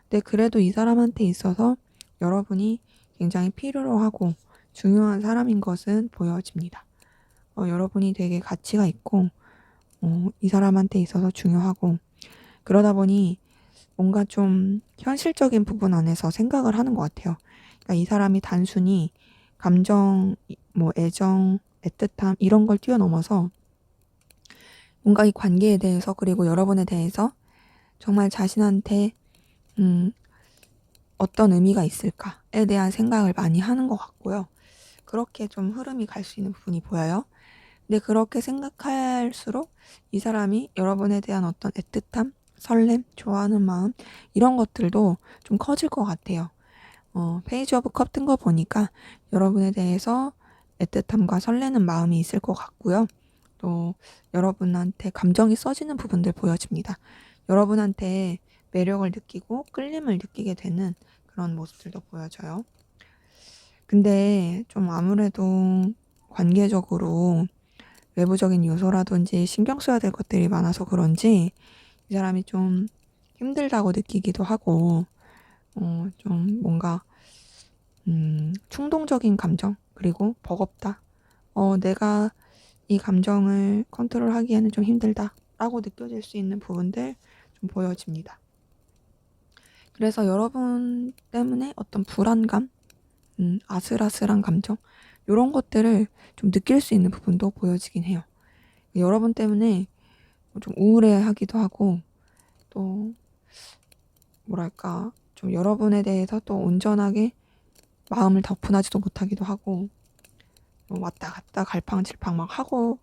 근데 그래도 이 사람한테 있어서 여러분이 굉장히 필요로 하고 중요한 사람인 것은 보여집니다. 여러분이 되게 가치가 있고 이 사람한테 있어서 중요하고, 그러다 보니 뭔가 좀 현실적인 부분 안에서 생각을 하는 것 같아요. 그러니까 이 사람이 단순히 감정, 뭐 애정, 애틋함 이런 걸 뛰어넘어서 뭔가 이 관계에 대해서, 그리고 여러분에 대해서 정말 자신한테 음, 어떤 의미가 있을까에 대한 생각을 많이 하는 것 같고요. 그렇게 좀 흐름이 갈 수 있는 부분이 보여요. 근데 그렇게 생각할수록 이 사람이 여러분에 대한 어떤 애틋함, 설렘, 좋아하는 마음 이런 것들도 좀 커질 것 같아요. 페이지 오브 컵 뜬 거 보니까 여러분에 대해서 애틋함과 설레는 마음이 있을 것 같고요. 또 여러분한테 감정이 써지는 부분들 보여집니다. 여러분한테 매력을 느끼고 끌림을 느끼게 되는 그런 모습들도 보여져요. 근데 좀 아무래도 관계적으로 외부적인 요소라든지 신경 써야 될 것들이 많아서 그런지 이 사람이 좀 힘들다고 느끼기도 하고, 좀 뭔가 충동적인 감정, 그리고 버겁다. 내가 이 감정을 컨트롤하기에는 좀 힘들다라고 느껴질 수 있는 부분들 좀 보여집니다. 그래서 여러분 때문에 어떤 불안감, 아슬아슬한 감정, 이런 것들을 좀 느낄 수 있는 부분도 보여지긴 해요. 여러분 때문에 좀 우울해하기도 하고, 또 뭐랄까 좀 여러분에 대해서 또 온전하게 마음을 덮어나지도 못하기도 하고, 왔다 갔다 갈팡질팡 막 하고,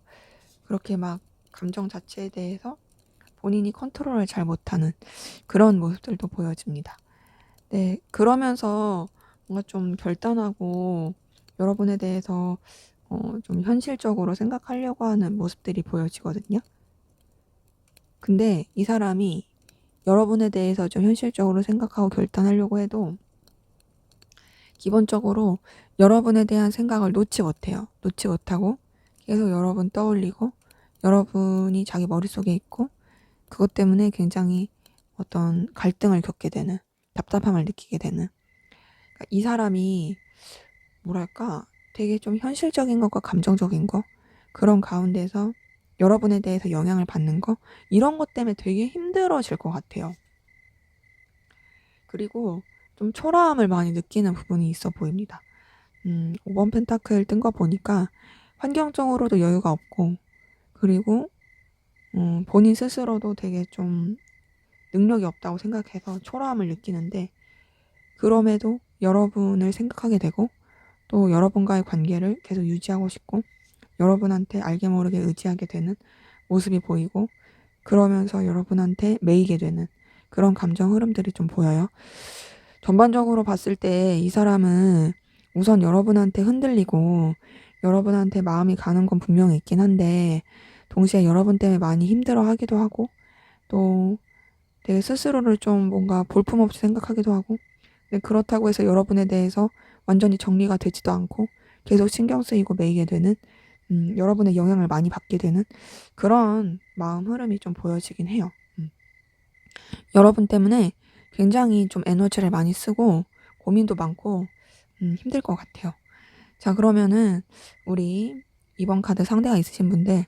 그렇게 막 감정 자체에 대해서 본인이 컨트롤을 잘 못하는 그런 모습들도 보여집니다. 네, 그러면서 뭔가 좀 결단하고 여러분에 대해서 좀 현실적으로 생각하려고 하는 모습들이 보여지거든요. 근데 이 사람이 여러분에 대해서 좀 현실적으로 생각하고 결단하려고 해도 기본적으로 여러분에 대한 생각을 놓지 못해요. 놓지 못하고 계속 여러분 떠올리고 여러분이 자기 머릿속에 있고, 그것 때문에 굉장히 어떤 갈등을 겪게 되는, 답답함을 느끼게 되는, 그러니까 이 사람이 뭐랄까 되게 좀 현실적인 것과 감정적인 거, 그런 가운데서 여러분에 대해서 영향을 받는 거, 이런 것 때문에 되게 힘들어질 것 같아요. 그리고 좀 초라함을 많이 느끼는 부분이 있어 보입니다. 5번 펜타클 뜬 거 보니까 환경적으로도 여유가 없고, 그리고 본인 스스로도 되게 좀 능력이 없다고 생각해서 초라함을 느끼는데, 그럼에도 여러분을 생각하게 되고 또 여러분과의 관계를 계속 유지하고 싶고 여러분한테 알게 모르게 의지하게 되는 모습이 보이고, 그러면서 여러분한테 매이게 되는 그런 감정 흐름들이 좀 보여요. 전반적으로 봤을 때 이 사람은 우선 여러분한테 흔들리고 여러분한테 마음이 가는 건 분명히 있긴 한데, 동시에 여러분 때문에 많이 힘들어 하기도 하고, 또 되게 스스로를 좀 뭔가 볼품없이 생각하기도 하고, 근데 그렇다고 해서 여러분에 대해서 완전히 정리가 되지도 않고 계속 신경 쓰이고 매이게 되는, 여러분의 영향을 많이 받게 되는 그런 마음 흐름이 좀 보여지긴 해요. 여러분 때문에 굉장히 좀 에너지를 많이 쓰고 고민도 많고 힘들 것 같아요. 자, 그러면은 우리 이번 카드 상대가 있으신 분들,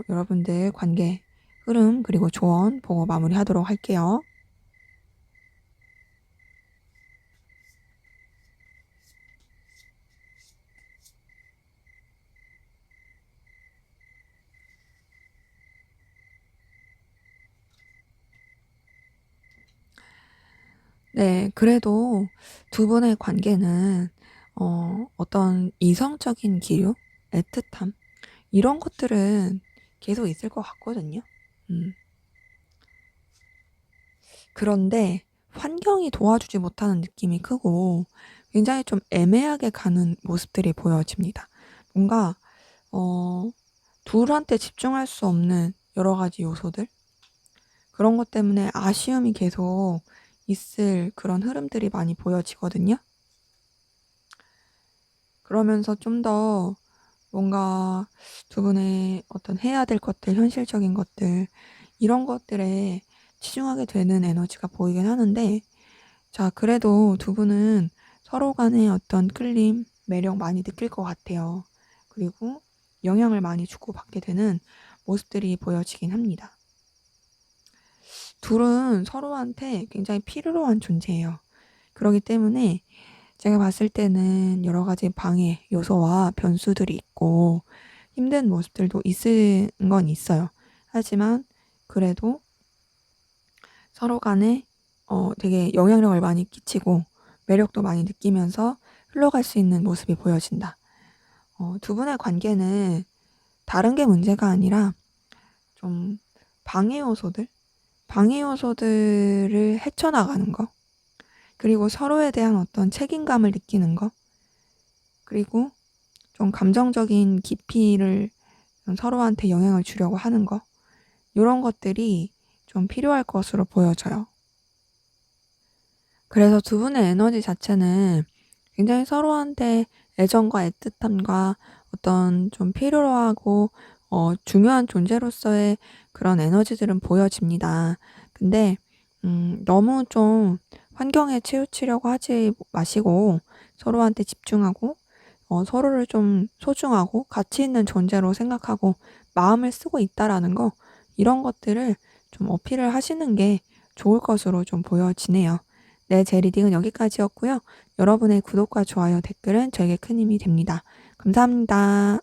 여러분들 관계 흐름 그리고 조언 보고 마무리하도록 할게요. 네, 그래도 두 분의 관계는 어떤 이성적인 기류, 애틋함 이런 것들은 계속 있을 것 같거든요. 음. 그런데 환경이 도와주지 못하는 느낌이 크고 굉장히 좀 애매하게 가는 모습들이 보여집니다. 뭔가 어, 둘한테 집중할 수 없는 여러 가지 요소들, 그런 것 때문에 아쉬움이 계속 있을 그런 흐름들이 많이 보여지거든요. 그러면서 좀 더 뭔가 두 분의 어떤 해야 될 것들, 현실적인 것들, 이런 것들에 치중하게 되는 에너지가 보이긴 하는데, 자, 그래도 두 분은 서로 간의 어떤 끌림, 매력 많이 느낄 것 같아요. 그리고 영향을 많이 주고받게 되는 모습들이 보여지긴 합니다. 둘은 서로한테 굉장히 필요로 한 존재예요. 그렇기 때문에 제가 봤을 때는 여러 가지 방해 요소와 변수들이 있고 힘든 모습들도 있은 건 있어요. 하지만 그래도 서로 간에 되게 영향력을 많이 끼치고 매력도 많이 느끼면서 흘러갈 수 있는 모습이 보여진다. 두 분의 관계는 다른 게 문제가 아니라 좀 방해 요소들, 방해 요소들을 헤쳐나가는 거, 그리고 서로에 대한 어떤 책임감을 느끼는 거, 그리고 좀 감정적인 깊이를 좀 서로한테 영향을 주려고 하는 거, 이런 것들이 좀 필요할 것으로 보여져요. 그래서 두 분의 에너지 자체는 굉장히 서로한테 애정과 애틋함과 어떤 좀 필요로 하고 중요한 존재로서의 그런 에너지들은 보여집니다. 근데 너무 좀 환경에 치우치려고 하지 마시고 서로한테 집중하고 서로를 좀 소중하고 가치 있는 존재로 생각하고 마음을 쓰고 있다라는 거, 이런 것들을 좀 어필을 하시는 게 좋을 것으로 좀 보여지네요. 네, 제 리딩은 여기까지였고요. 여러분의 구독과 좋아요, 댓글은 저에게 큰 힘이 됩니다. 감사합니다.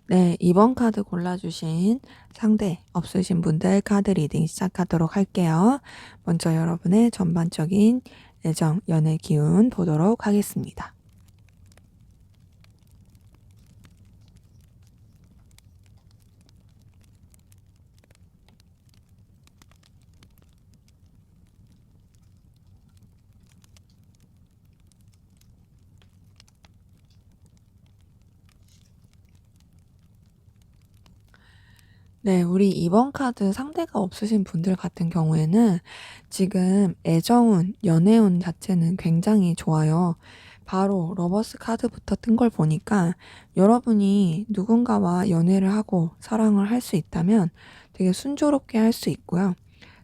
네, 이번 카드 골라주신 상대 없으신 분들 카드 리딩 시작하도록 할게요. 먼저 여러분의 전반적인 애정, 연애 기운 보도록 하겠습니다. 네, 우리 이번 카드 상대가 없으신 분들 같은 경우에는 지금 애정운, 연애운 자체는 굉장히 좋아요. 바로 러버스 카드부터 뜬 걸 보니까 여러분이 누군가와 연애를 하고 사랑을 할 수 있다면 되게 순조롭게 할 수 있고요.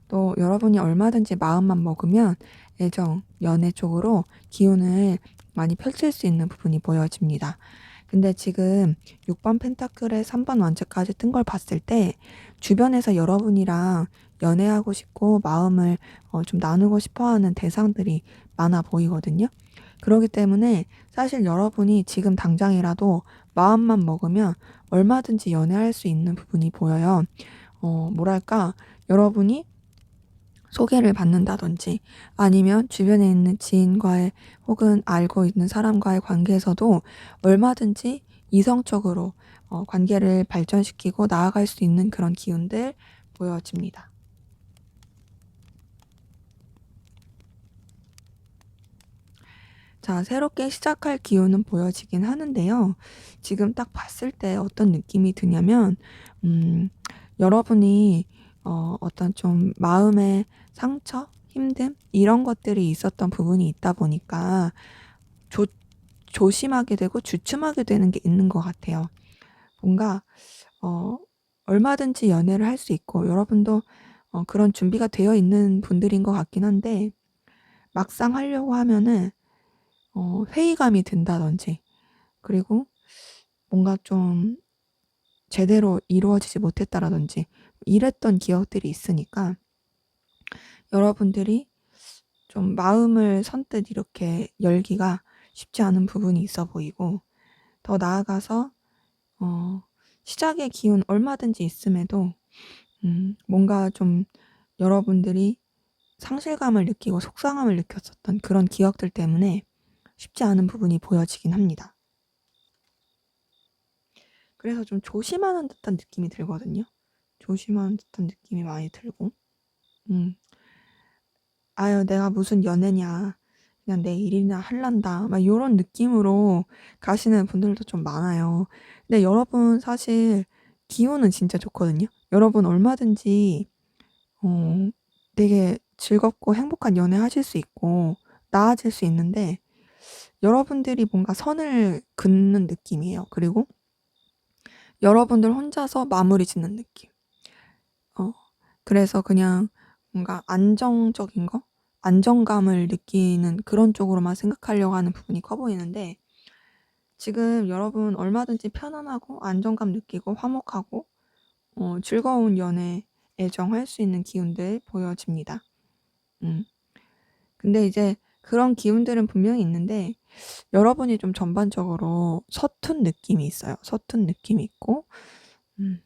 또 여러분이 얼마든지 마음만 먹으면 애정, 연애 쪽으로 기운을 많이 펼칠 수 있는 부분이 보여집니다. 근데 지금 6번 펜타클에 3번 왕자까지 뜬 걸 봤을 때 주변에서 여러분이랑 연애하고 싶고 마음을 좀 나누고 싶어 하는 대상들이 많아 보이거든요. 그러기 때문에 사실 여러분이 지금 당장이라도 마음만 먹으면 얼마든지 연애할 수 있는 부분이 보여요. 뭐랄까, 여러분이 소개를 받는다든지 아니면 주변에 있는 지인과의 혹은 알고 있는 사람과의 관계에서도 얼마든지 이성적으로 관계를 발전시키고 나아갈 수 있는 그런 기운들 보여집니다. 자, 새롭게 시작할 기운은 보여지긴 하는데요. 지금 딱 봤을 때 어떤 느낌이 드냐면, 음, 여러분이 어떤 좀 마음의 상처, 힘듦, 이런 것들이 있었던 부분이 있다 보니까 조, 조심하게 되고 주춤하게 되는 게 있는 것 같아요. 뭔가, 어, 얼마든지 연애를 할 수 있고, 여러분도 그런 준비가 되어 있는 분들인 것 같긴 한데, 막상 하려고 하면은 회의감이 든다든지, 그리고 뭔가 좀 제대로 이루어지지 못했다라든지 이랬던 기억들이 있으니까 여러분들이 좀 마음을 선뜻 이렇게 열기가 쉽지 않은 부분이 있어 보이고, 더 나아가서 어, 시작의 기운 얼마든지 있음에도 뭔가 좀 여러분들이 상실감을 느끼고 속상함을 느꼈었던 그런 기억들 때문에 쉽지 않은 부분이 보여지긴 합니다. 그래서 좀 조심하는 듯한 느낌이 들거든요. 조심하는 듯한 느낌이 많이 들고, 음, 아유, 내가 무슨 연애냐. 그냥 내 일이나 할란다. 막 요런 느낌으로 가시는 분들도 좀 많아요. 근데 여러분 사실 기운은 진짜 좋거든요. 여러분 얼마든지 어, 되게 즐겁고 행복한 연애 하실 수 있고 나아질 수 있는데 여러분들이 뭔가 선을 긋는 느낌이에요. 그리고 여러분들 혼자서 마무리 짓는 느낌. 어, 그래서 그냥 뭔가 안정적인 거? 안정감을 느끼는 그런 쪽으로만 생각하려고 하는 부분이 커 보이는데 지금 여러분 얼마든지 편안하고 안정감 느끼고 화목하고 즐거운 연애, 애정할 수 있는 기운들 보여집니다. 음. 근데 이제 그런 기운들은 분명히 있는데 여러분이 좀 전반적으로 서툰 느낌이 있어요. 서툰 느낌이 있고 음.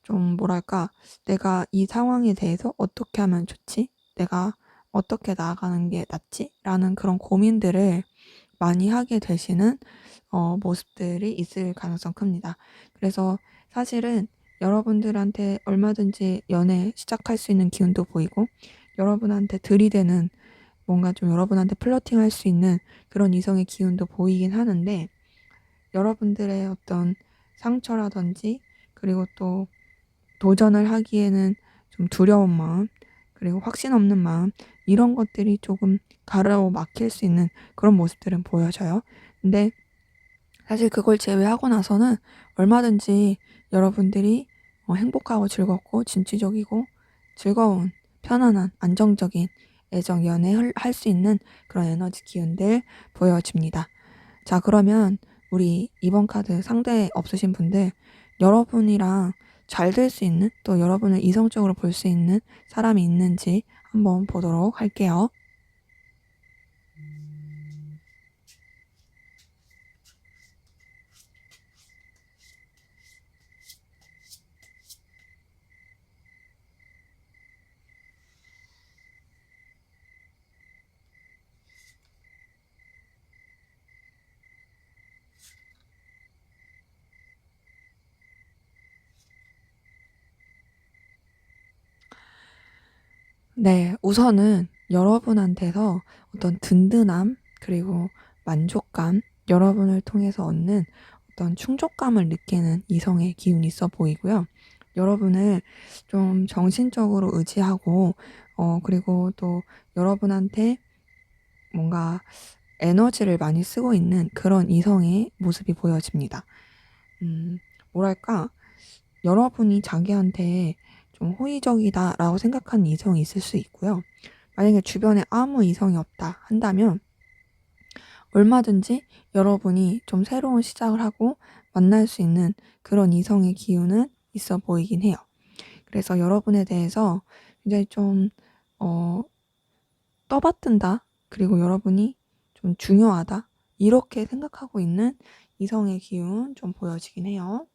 좀 뭐랄까, 내가 이 상황에 대해서 어떻게 하면 좋지? 내가 어떻게 나아가는 게 낫지? 라는 그런 고민들을 많이 하게 되시는 모습들이 있을 가능성 큽니다. 그래서 사실은 여러분들한테 얼마든지 연애 시작할 수 있는 기운도 보이고 여러분한테 들이대는 뭔가 좀 여러분한테 플러팅 할 수 있는 그런 이성의 기운도 보이긴 하는데 여러분들의 어떤 상처라든지 그리고 또 도전을 하기에는 좀 두려운 마음, 그리고 확신 없는 마음, 이런 것들이 조금 가로막힐 수 있는 그런 모습들은 보여져요. 근데 사실 그걸 제외하고 나서는 얼마든지 여러분들이 행복하고 즐겁고 진취적이고 즐거운 편안한 안정적인 애정 연애 할 수 있는 그런 에너지 기운들 보여집니다. 자, 그러면 우리 이번 카드 상대 없으신 분들 여러분이랑 잘 될 수 있는 또 여러분을 이성적으로 볼 수 있는 사람이 있는지 한번 보도록 할게요. 네, 우선은 여러분한테서 어떤 든든함, 그리고 만족감, 여러분을 통해서 얻는 어떤 충족감을 느끼는 이성의 기운이 있어 보이고요. 여러분을 좀 정신적으로 의지하고, 그리고 또 여러분한테 뭔가 에너지를 많이 쓰고 있는 그런 이성의 모습이 보여집니다. 뭐랄까, 여러분이 자기한테 좀 호의적이다라고 생각하는 이성이 있을 수 있고요. 만약에 주변에 아무 이성이 없다 한다면 얼마든지 여러분이 좀 새로운 시작을 하고 만날 수 있는 그런 이성의 기운은 있어 보이긴 해요. 그래서 여러분에 대해서 굉장히 좀 떠받든다. 그리고 여러분이 좀 중요하다. 이렇게 생각하고 있는 이성의 기운 좀 보여지긴 해요.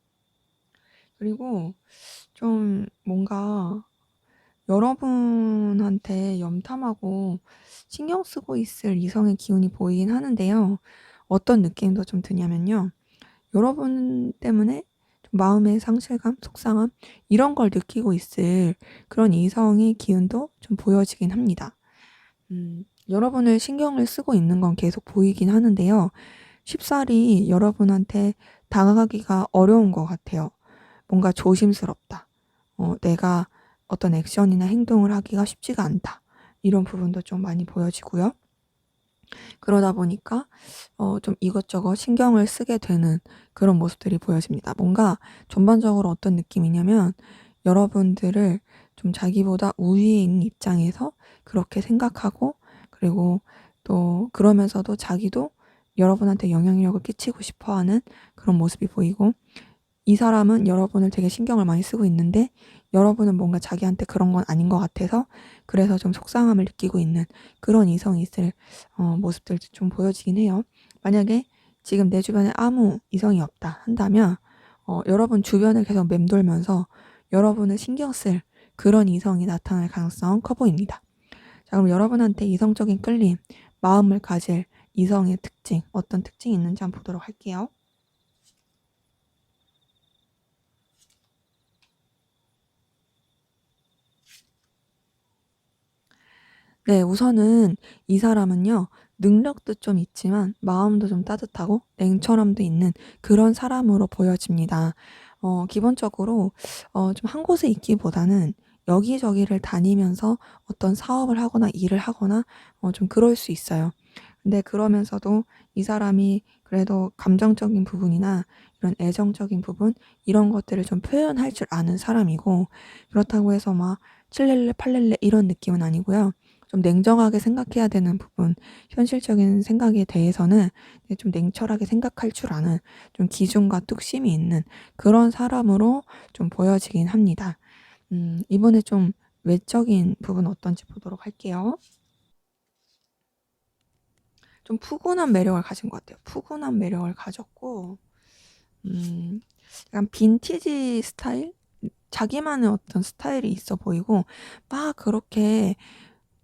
그리고 좀 뭔가 여러분한테 염탐하고 신경 쓰고 있을 이성의 기운이 보이긴 하는데요. 어떤 느낌도 좀 드냐면요. 여러분 때문에 좀 마음의 상실감, 속상함 이런 걸 느끼고 있을 그런 이성의 기운도 좀 보여지긴 합니다. 여러분을 신경을 쓰고 있는 건 계속 보이긴 하는데요. 쉽사리 여러분한테 다가가기가 어려운 것 같아요. 뭔가 조심스럽다. 내가 어떤 액션이나 행동을 하기가 쉽지가 않다. 이런 부분도 좀 많이 보여지고요. 그러다 보니까 좀 이것저것 신경을 쓰게 되는 그런 모습들이 보여집니다. 뭔가 전반적으로 어떤 느낌이냐면 여러분들을 좀 자기보다 우위에 있는 입장에서 그렇게 생각하고 그리고 또 그러면서도 자기도 여러분한테 영향력을 끼치고 싶어 하는 그런 모습이 보이고 이 사람은 여러분을 되게 신경을 많이 쓰고 있는데 여러분은 뭔가 자기한테 그런 건 아닌 것 같아서 그래서 좀 속상함을 느끼고 있는 그런 이성이 있을 모습들도 좀 보여지긴 해요. 만약에 지금 내 주변에 아무 이성이 없다 한다면 여러분 주변을 계속 맴돌면서 여러분을 신경 쓸 그런 이성이 나타날 가능성 커 보입니다. 자, 그럼 여러분한테 이성적인 끌림, 마음을 가질 이성의 특징, 어떤 특징이 있는지 한번 보도록 할게요. 네, 우선은 이 사람은요, 능력도 좀 있지만 마음도 좀 따뜻하고 냉철함도 있는 그런 사람으로 보여집니다. 기본적으로 좀 한 곳에 있기보다는 여기저기를 다니면서 어떤 사업을 하거나 일을 하거나 좀 그럴 수 있어요. 근데 그러면서도 이 사람이 그래도 감정적인 부분이나 이런 애정적인 부분 이런 것들을 좀 표현할 줄 아는 사람이고 그렇다고 해서 막 칠렐레 팔렐레 이런 느낌은 아니고요. 좀 냉정하게 생각해야 되는 부분, 현실적인 생각에 대해서는 좀 냉철하게 생각할 줄 아는 좀 기준과 뚝심이 있는 그런 사람으로 좀 보여지긴 합니다. 이번에 좀 외적인 부분 어떤지 보도록 할게요. 좀 푸근한 매력을 가진 것 같아요. 푸근한 매력을 가졌고, 약간 빈티지 스타일? 자기만의 어떤 스타일이 있어 보이고, 막 그렇게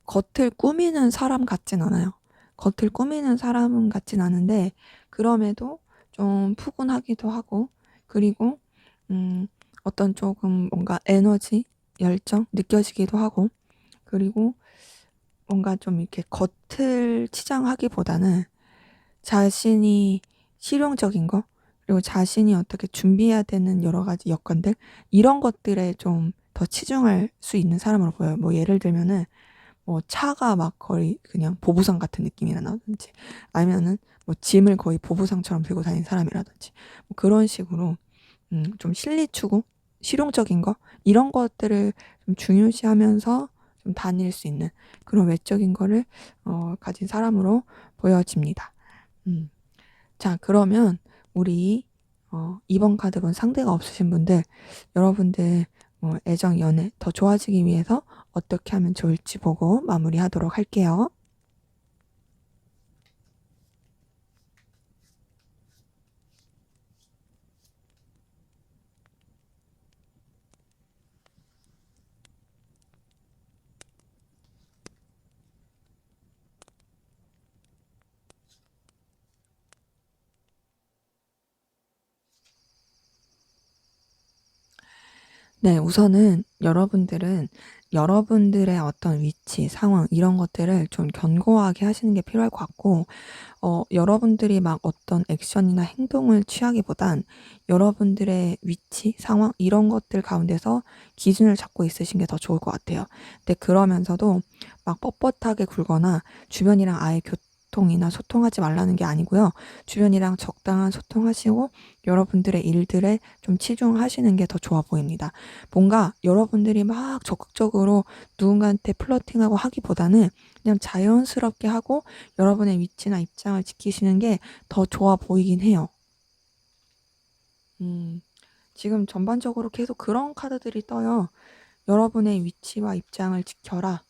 겉을 꾸미는 사람 같진 않아요. 겉을 꾸미는 사람은 같진 않은데, 그럼에도 좀 푸근하기도 하고, 그리고, 어떤 조금 뭔가 에너지, 열정 느껴지기도 하고, 그리고 뭔가 좀 이렇게 겉을 치장하기보다는 자신이 실용적인 거, 그리고 자신이 어떻게 준비해야 되는 여러 가지 여건들, 이런 것들에 좀 더 치중할 수 있는 사람으로 보여요. 뭐 예를 들면은 뭐 차가 막 거의 그냥 보부상 같은 느낌이라든지 아니면은 뭐 짐을 거의 보부상처럼 들고 다니는 사람이라든지 뭐 그런 식으로 좀 실리 추구, 실용적인 거 이런 것들을 좀 중요시하면서 좀 다닐 수 있는 그런 외적인 거를 가진 사람으로 보여집니다. 음. 자, 그러면 우리 이번 카드 본 상대가 없으신 분들, 여러분들 애정, 연애 더 좋아지기 위해서 어떻게 하면 좋을지 보고 마무리하도록 할게요. 네, 우선은 여러분들은 여러분들의 어떤 위치, 상황, 이런 것들을 좀 견고하게 하시는 게 필요할 것 같고, 여러분들이 막 어떤 액션이나 행동을 취하기보단 여러분들의 위치, 상황, 이런 것들 가운데서 기준을 잡고 있으신 게 더 좋을 것 같아요. 근데 그러면서도 막 뻣뻣하게 굴거나 주변이랑 아예 교통이나 소통하지 말라는 게 아니고요. 주변이랑 적당한 소통하시고 여러분들의 일들에 좀 치중하시는 게 더 좋아 보입니다. 뭔가 여러분들이 막 적극적으로 누군가한테 플러팅하고 하기보다는 그냥 자연스럽게 하고 여러분의 위치나 입장을 지키시는 게 더 좋아 보이긴 해요. 음, 지금 전반적으로 계속 그런 카드들이 떠요. 여러분의 위치와 입장을 지켜라.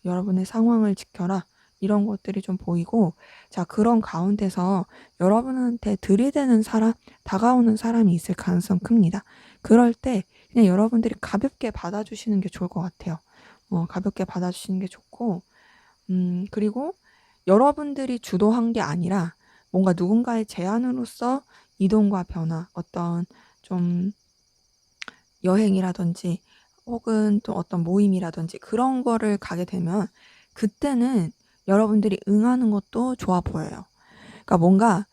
여러분의 상황을 지켜라. 이런 것들이 좀 보이고, 자, 그런 가운데서 여러분한테 들이대는 사람, 다가오는 사람이 있을 가능성 큽니다. 그럴 때 그냥 여러분들이 가볍게 받아주시는 게 좋을 것 같아요. 가볍게 받아주시는 게 좋고, 그리고 여러분들이 주도한 게 아니라 뭔가 누군가의 제안으로서 이동과 변화, 어떤 좀 여행이라든지 혹은 또 어떤 모임이라든지 그런 거를 가게 되면 그때는 여러분들이 응하는 것도 좋아 보여요. 그러니까 뭔가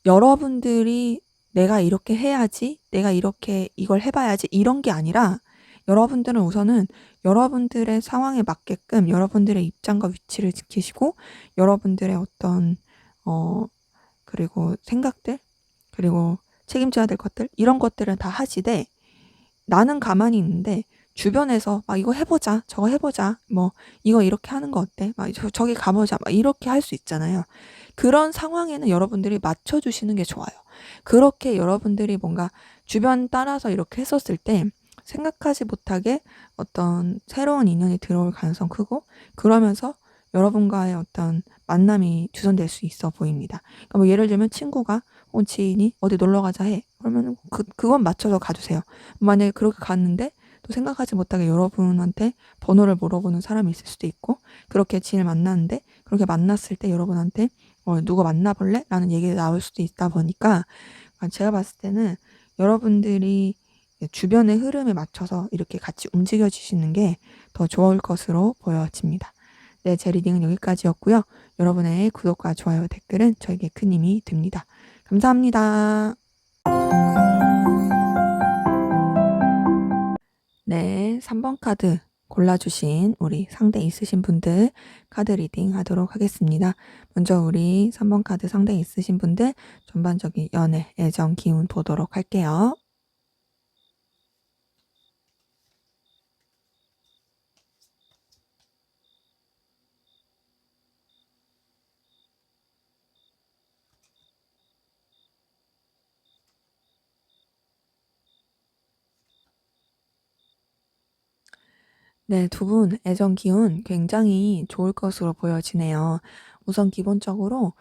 여러분들이 내가 이렇게 해야지, 내가 이렇게 이걸 해봐야지 이런 게 아니라 여러분들은 우선은 여러분들의 상황에 맞게끔 여러분들의 입장과 위치를 지키시고 여러분들의 어떤 그리고 생각들 그리고 책임져야 될 것들 이런 것들은 다 하시되 나는 가만히 있는데 주변에서 막 이거 해보자, 저거 해보자, 뭐 이거 이렇게 하는 거 어때? 막 저기 가보자, 막 이렇게 할 수 있잖아요. 그런 상황에는 여러분들이 맞춰주시는 게 좋아요. 그렇게 여러분들이 뭔가 주변 따라서 이렇게 했었을 때 생각하지 못하게 어떤 새로운 인연이 들어올 가능성 크고 그러면서 여러분과의 어떤 만남이 주선될 수 있어 보입니다. 그러니까 뭐 예를 들면 친구가 지인이 어디 놀러 가자 해. 그러면 그건 맞춰서 가주세요. 만약에 그렇게 갔는데 또 생각하지 못하게 여러분한테 번호를 물어보는 사람이 있을 수도 있고 그렇게 지인을 만났는데 그렇게 만났을 때 여러분한테 누구 만나볼래? 라는 얘기가 나올 수도 있다 보니까 제가 봤을 때는 여러분들이 주변의 흐름에 맞춰서 이렇게 같이 움직여 주시는 게 더 좋을 것으로 보여집니다. 네, 제 리딩은 여기까지였고요. 여러분의 구독과 좋아요, 댓글은 저에게 큰 힘이 됩니다. 감사합니다. 네, 3번 카드 골라주신 우리 상대 있으신 분들 카드 리딩 하도록 하겠습니다. 먼저 우리 3번 카드 상대 있으신 분들 전반적인 연애, 애정, 기운 보도록 할게요. 네, 두 분 애정 기운 굉장히 좋을 것으로 보여지네요. 우선 기본적으로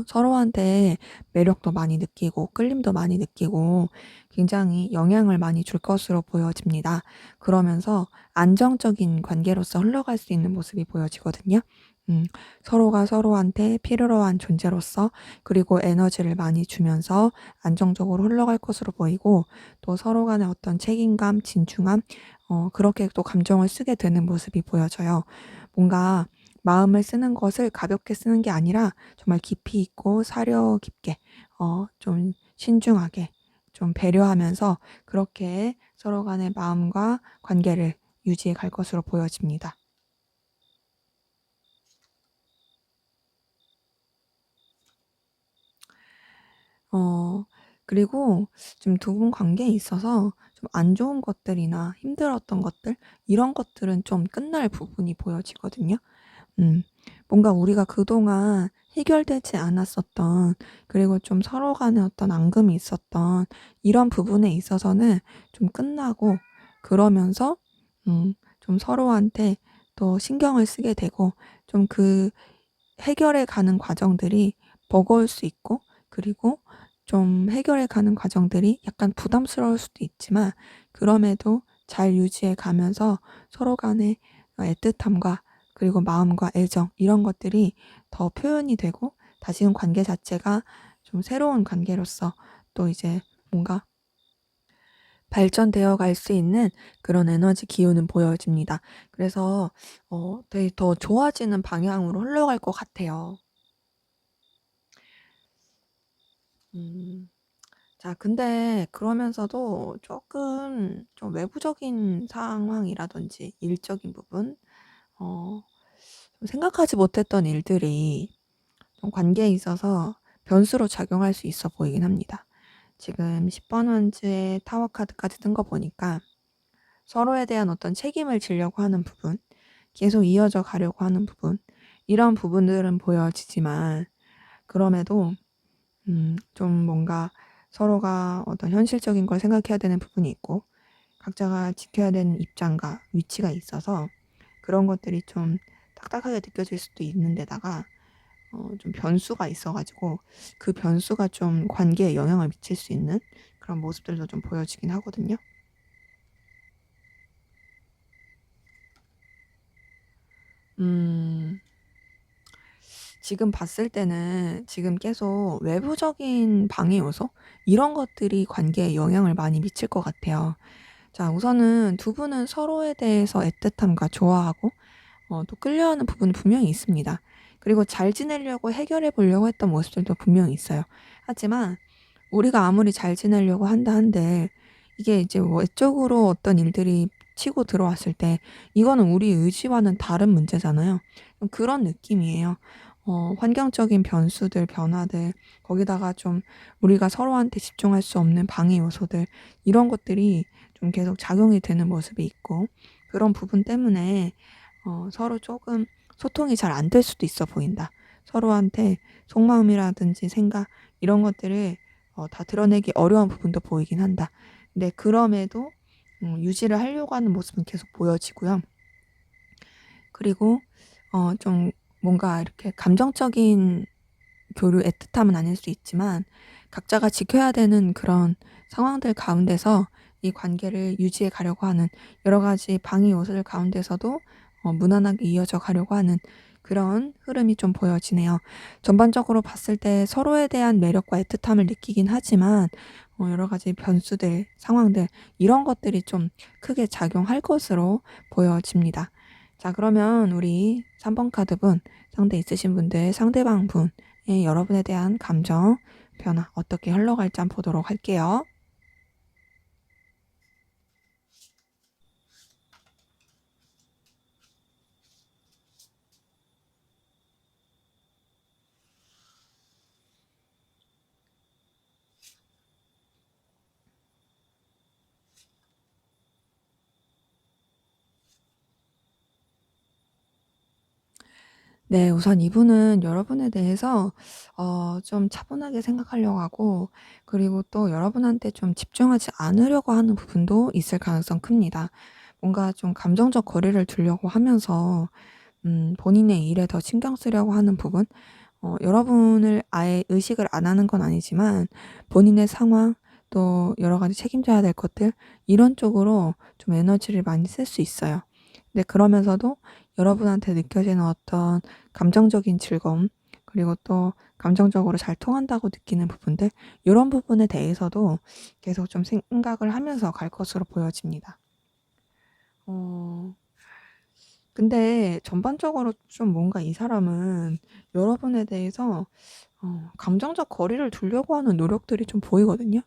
서로한테 매력도 많이 느끼고 끌림도 많이 느끼고 굉장히 영향을 많이 줄 것으로 보여집니다. 그러면서 안정적인 관계로서 흘러갈 수 있는 모습이 보여지거든요. 서로가 서로한테 필요로 한 존재로서 그리고 에너지를 많이 주면서 안정적으로 흘러갈 것으로 보이고 또 서로 간의 어떤 책임감, 진중함 그렇게 또 감정을 쓰게 되는 모습이 보여져요. 뭔가 마음을 쓰는 것을 가볍게 쓰는 게 아니라 정말 깊이 있고 사려 깊게 좀 신중하게 좀 배려하면서 그렇게 서로 간의 마음과 관계를 유지해 갈 것으로 보여집니다. 그리고 좀 두 분 관계에 있어서 좀 안 좋은 것들이나 힘들었던 것들 이런 것들은 좀 끝날 부분이 보여지거든요. 음. 뭔가 우리가 그동안 해결되지 않았었던 그리고 좀 서로 간에 어떤 앙금이 있었던 이런 부분에 있어서는 좀 끝나고 그러면서 좀 서로한테 더 신경을 쓰게 되고 좀 그 해결해 가는 과정들이 버거울 수 있고 그리고 좀 해결해 가는 과정들이 약간 부담스러울 수도 있지만 그럼에도 잘 유지해 가면서 서로 간의 애틋함과 그리고 마음과 애정 이런 것들이 더 표현이 되고 다시금 관계 자체가 좀 새로운 관계로서 또 이제 뭔가 발전되어 갈 수 있는 그런 에너지 기운은 보여집니다. 그래서 되게 더 좋아지는 방향으로 흘러갈 것 같아요. 음. 자, 근데 그러면서도 조금 좀 외부적인 상황이라든지 일적인 부분, 어, 좀 생각하지 못했던 일들이 좀 관계에 있어서 변수로 작용할 수 있어 보이긴 합니다. 지금 10번 원즈의 타워 카드까지 뜬 거 보니까 서로에 대한 어떤 책임을 지려고 하는 부분, 계속 이어져 가려고 하는 부분, 이런 부분들은 보여지지만 그럼에도 좀 뭔가 서로가 어떤 현실적인 걸 생각해야 되는 부분이 있고 각자가 지켜야 되는 입장과 위치가 있어서 그런 것들이 좀 딱딱하게 느껴질 수도 있는 데다가 좀 변수가 있어 가지고 그 변수가 좀 관계에 영향을 미칠 수 있는 그런 모습들도 좀 보여지긴 하거든요. 음. 지금 봤을 때는 지금 계속 외부적인 방해 요소 이런 것들이 관계에 영향을 많이 미칠 것 같아요. 자, 우선은 두 분은 서로에 대해서 애틋함과 좋아하고 또 끌려하는 부분은 분명히 있습니다. 그리고 잘 지내려고 해결해 보려고 했던 모습들도 분명히 있어요. 하지만 우리가 아무리 잘 지내려고 한다 한들 이게 이제 외적으로 어떤 일들이 치고 들어왔을 때 이거는 우리 의지와는 다른 문제잖아요. 그런 느낌이에요. 환경적인 변수들, 변화들, 거기다가 좀 우리가 서로한테 집중할 수 없는 방해 요소들, 이런 것들이 좀 계속 작용이 되는 모습이 있고, 그런 부분 때문에 서로 조금 소통이 잘 안 될 수도 있어 보인다. 서로한테 속마음이라든지 생각, 이런 것들을 다 드러내기 어려운 부분도 보이긴 한다. 근데 그럼에도 유지를 하려고 하는 모습은 계속 보여지고요. 그리고 좀 뭔가 이렇게 감정적인 교류 애틋함은 아닐 수 있지만 각자가 지켜야 되는 그런 상황들 가운데서 이 관계를 유지해 가려고 하는 여러 가지 방해 요소들 가운데서도 무난하게 이어져 가려고 하는 그런 흐름이 좀 보여지네요. 전반적으로 봤을 때 서로에 대한 매력과 애틋함을 느끼긴 하지만 여러 가지 변수들, 상황들 이런 것들이 좀 크게 작용할 것으로 보여집니다. 자, 그러면 우리 3번 카드분, 상대 있으신 분들, 상대방 분의 여러분에 대한 감정 변화 어떻게 흘러갈지 한번 보도록 할게요. 네, 우선 이분은 여러분에 대해서 좀 차분하게 생각하려고 하고, 그리고 또 여러분한테 좀 집중하지 않으려고 하는 부분도 있을 가능성 큽니다. 뭔가 좀 감정적 거리를 두려고 하면서 본인의 일에 더 신경 쓰려고 하는 부분, 여러분을 아예 의식을 안 하는 건 아니지만 본인의 상황, 또 여러 가지 책임져야 될 것들, 이런 쪽으로 좀 에너지를 많이 쓸 수 있어요. 근데 그러면서도 여러분한테 느껴지는 어떤 감정적인 즐거움, 그리고 또 감정적으로 잘 통한다고 느끼는 부분들, 이런 부분에 대해서도 계속 좀 생각을 하면서 갈 것으로 보여집니다. 어, 근데 전반적으로 좀 뭔가 이 사람은 여러분에 대해서 감정적 거리를 두려고 하는 노력들이 좀 보이거든요.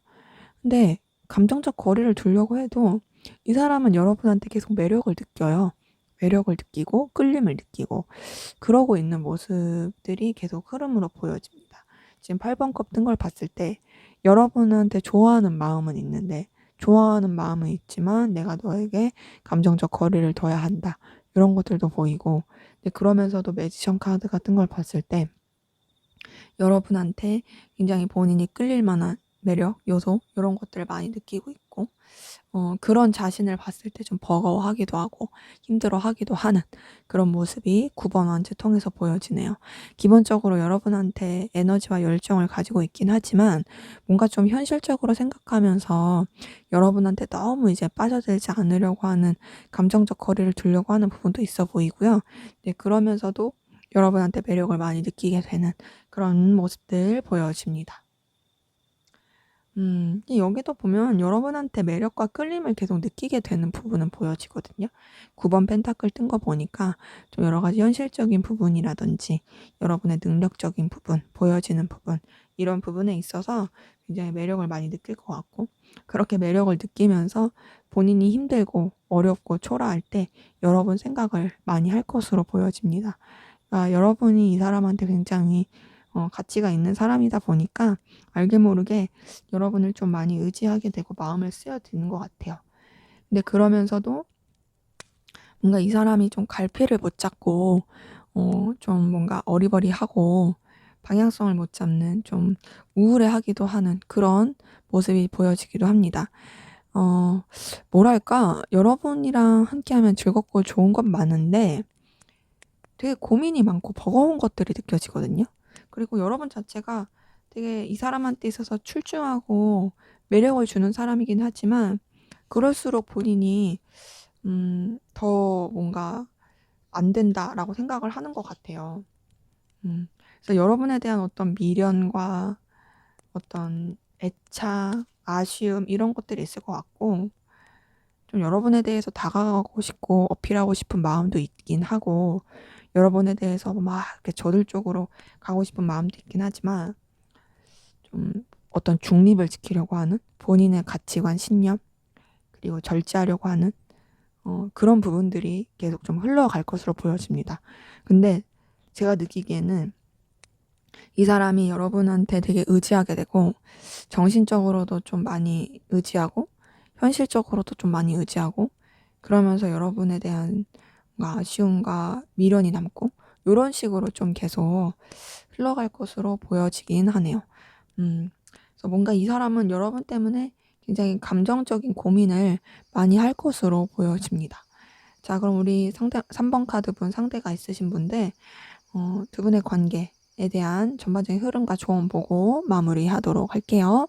근데 감정적 거리를 두려고 해도 이 사람은 여러분한테 계속 매력을 느껴요. 매력을 느끼고 끌림을 느끼고 그러고 있는 모습들이 계속 흐름으로 보여집니다. 지금 8번 컵 뜬 걸 봤을 때 여러분한테 좋아하는 마음은 있는데 좋아하는 마음은 있지만 내가 너에게 감정적 거리를 둬야 한다. 이런 것들도 보이고 근데 그러면서도 매지션 카드 같은 걸 봤을 때 여러분한테 굉장히 본인이 끌릴 만한 매력, 요소 이런 것들을 많이 느끼고 있고 그런 자신을 봤을 때 좀 버거워하기도 하고 힘들어하기도 하는 그런 모습이 9번 원지 통해서 보여지네요. 기본적으로 여러분한테 에너지와 열정을 가지고 있긴 하지만 뭔가 좀 현실적으로 생각하면서 여러분한테 너무 이제 빠져들지 않으려고 하는 감정적 거리를 두려고 하는 부분도 있어 보이고요. 네, 그러면서도 여러분한테 매력을 많이 느끼게 되는 그런 모습들 보여집니다. 여기도 보면 여러분한테 매력과 끌림을 계속 느끼게 되는 부분은 보여지거든요. 9번 펜타클 뜬 거 보니까 좀 여러 가지 현실적인 부분이라든지 여러분의 능력적인 부분, 보여지는 부분, 이런 부분에 있어서 굉장히 매력을 많이 느낄 것 같고, 그렇게 매력을 느끼면서 본인이 힘들고 어렵고 초라할 때 여러분 생각을 많이 할 것으로 보여집니다. 그러니까 여러분이 이 사람한테 굉장히 가치가 있는 사람이다 보니까 알게 모르게 여러분을 좀 많이 의지하게 되고 마음을 쓰여지는 것 같아요. 근데 그러면서도 뭔가 이 사람이 좀 갈피를 못 잡고 좀 뭔가 어리버리하고 방향성을 못 잡는 좀 우울해하기도 하는 그런 모습이 보여지기도 합니다. 어 뭐랄까 여러분이랑 함께하면 즐겁고 좋은 건 많은데 되게 고민이 많고 버거운 것들이 느껴지거든요. 그리고 여러분 자체가 되게 이 사람한테 있어서 출중하고 매력을 주는 사람이긴 하지만 그럴수록 본인이 더 뭔가 '안 된다.'라고 생각을 하는 것 같아요. 그래서 여러분에 대한 어떤 미련과 어떤 애착, 아쉬움 이런 것들이 있을 것 같고 좀 여러분에 대해서 다가가고 싶고 어필하고 싶은 마음도 있긴 하고 여러분에 대해서 막 이렇게 저돌적으로 가고 싶은 마음도 있긴 하지만 좀 어떤 중립을 지키려고 하는 본인의 가치관, 신념 그리고 절제하려고 하는 그런 부분들이 계속 좀 흘러갈 것으로 보여집니다. 근데 제가 느끼기에는 이 사람이 여러분한테 되게 의지하게 되고 정신적으로도 좀 많이 의지하고 현실적으로도 좀 많이 의지하고 그러면서 여러분에 대한 뭔가 아쉬움과 미련이 남고 요런 식으로 좀 계속 흘러갈 것으로 보여지긴 하네요. 그래서 뭔가 이 사람은 여러분 때문에 굉장히 감정적인 고민을 많이 할 것으로 보여집니다. 자 그럼 우리 상대 3번 카드분 상대가 있으신 분들 두 분의 관계에 대한 전반적인 흐름과 조언 보고 마무리하도록 할게요.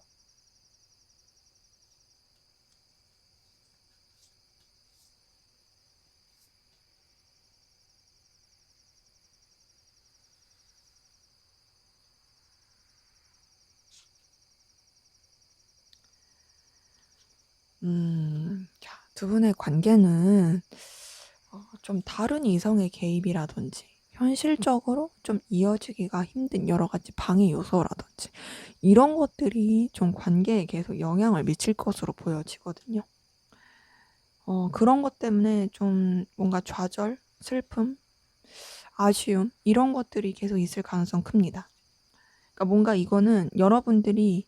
자 두 분의 관계는 좀 다른 이성의 개입이라든지 현실적으로 좀 이어지기가 힘든 여러 가지 방해 요소라든지 이런 것들이 좀 관계에 계속 영향을 미칠 것으로 보여지거든요. 그런 것 때문에 좀 뭔가 좌절, 슬픔, 아쉬움 이런 것들이 계속 있을 가능성 큽니다. 그러니까 뭔가 이거는 여러분들이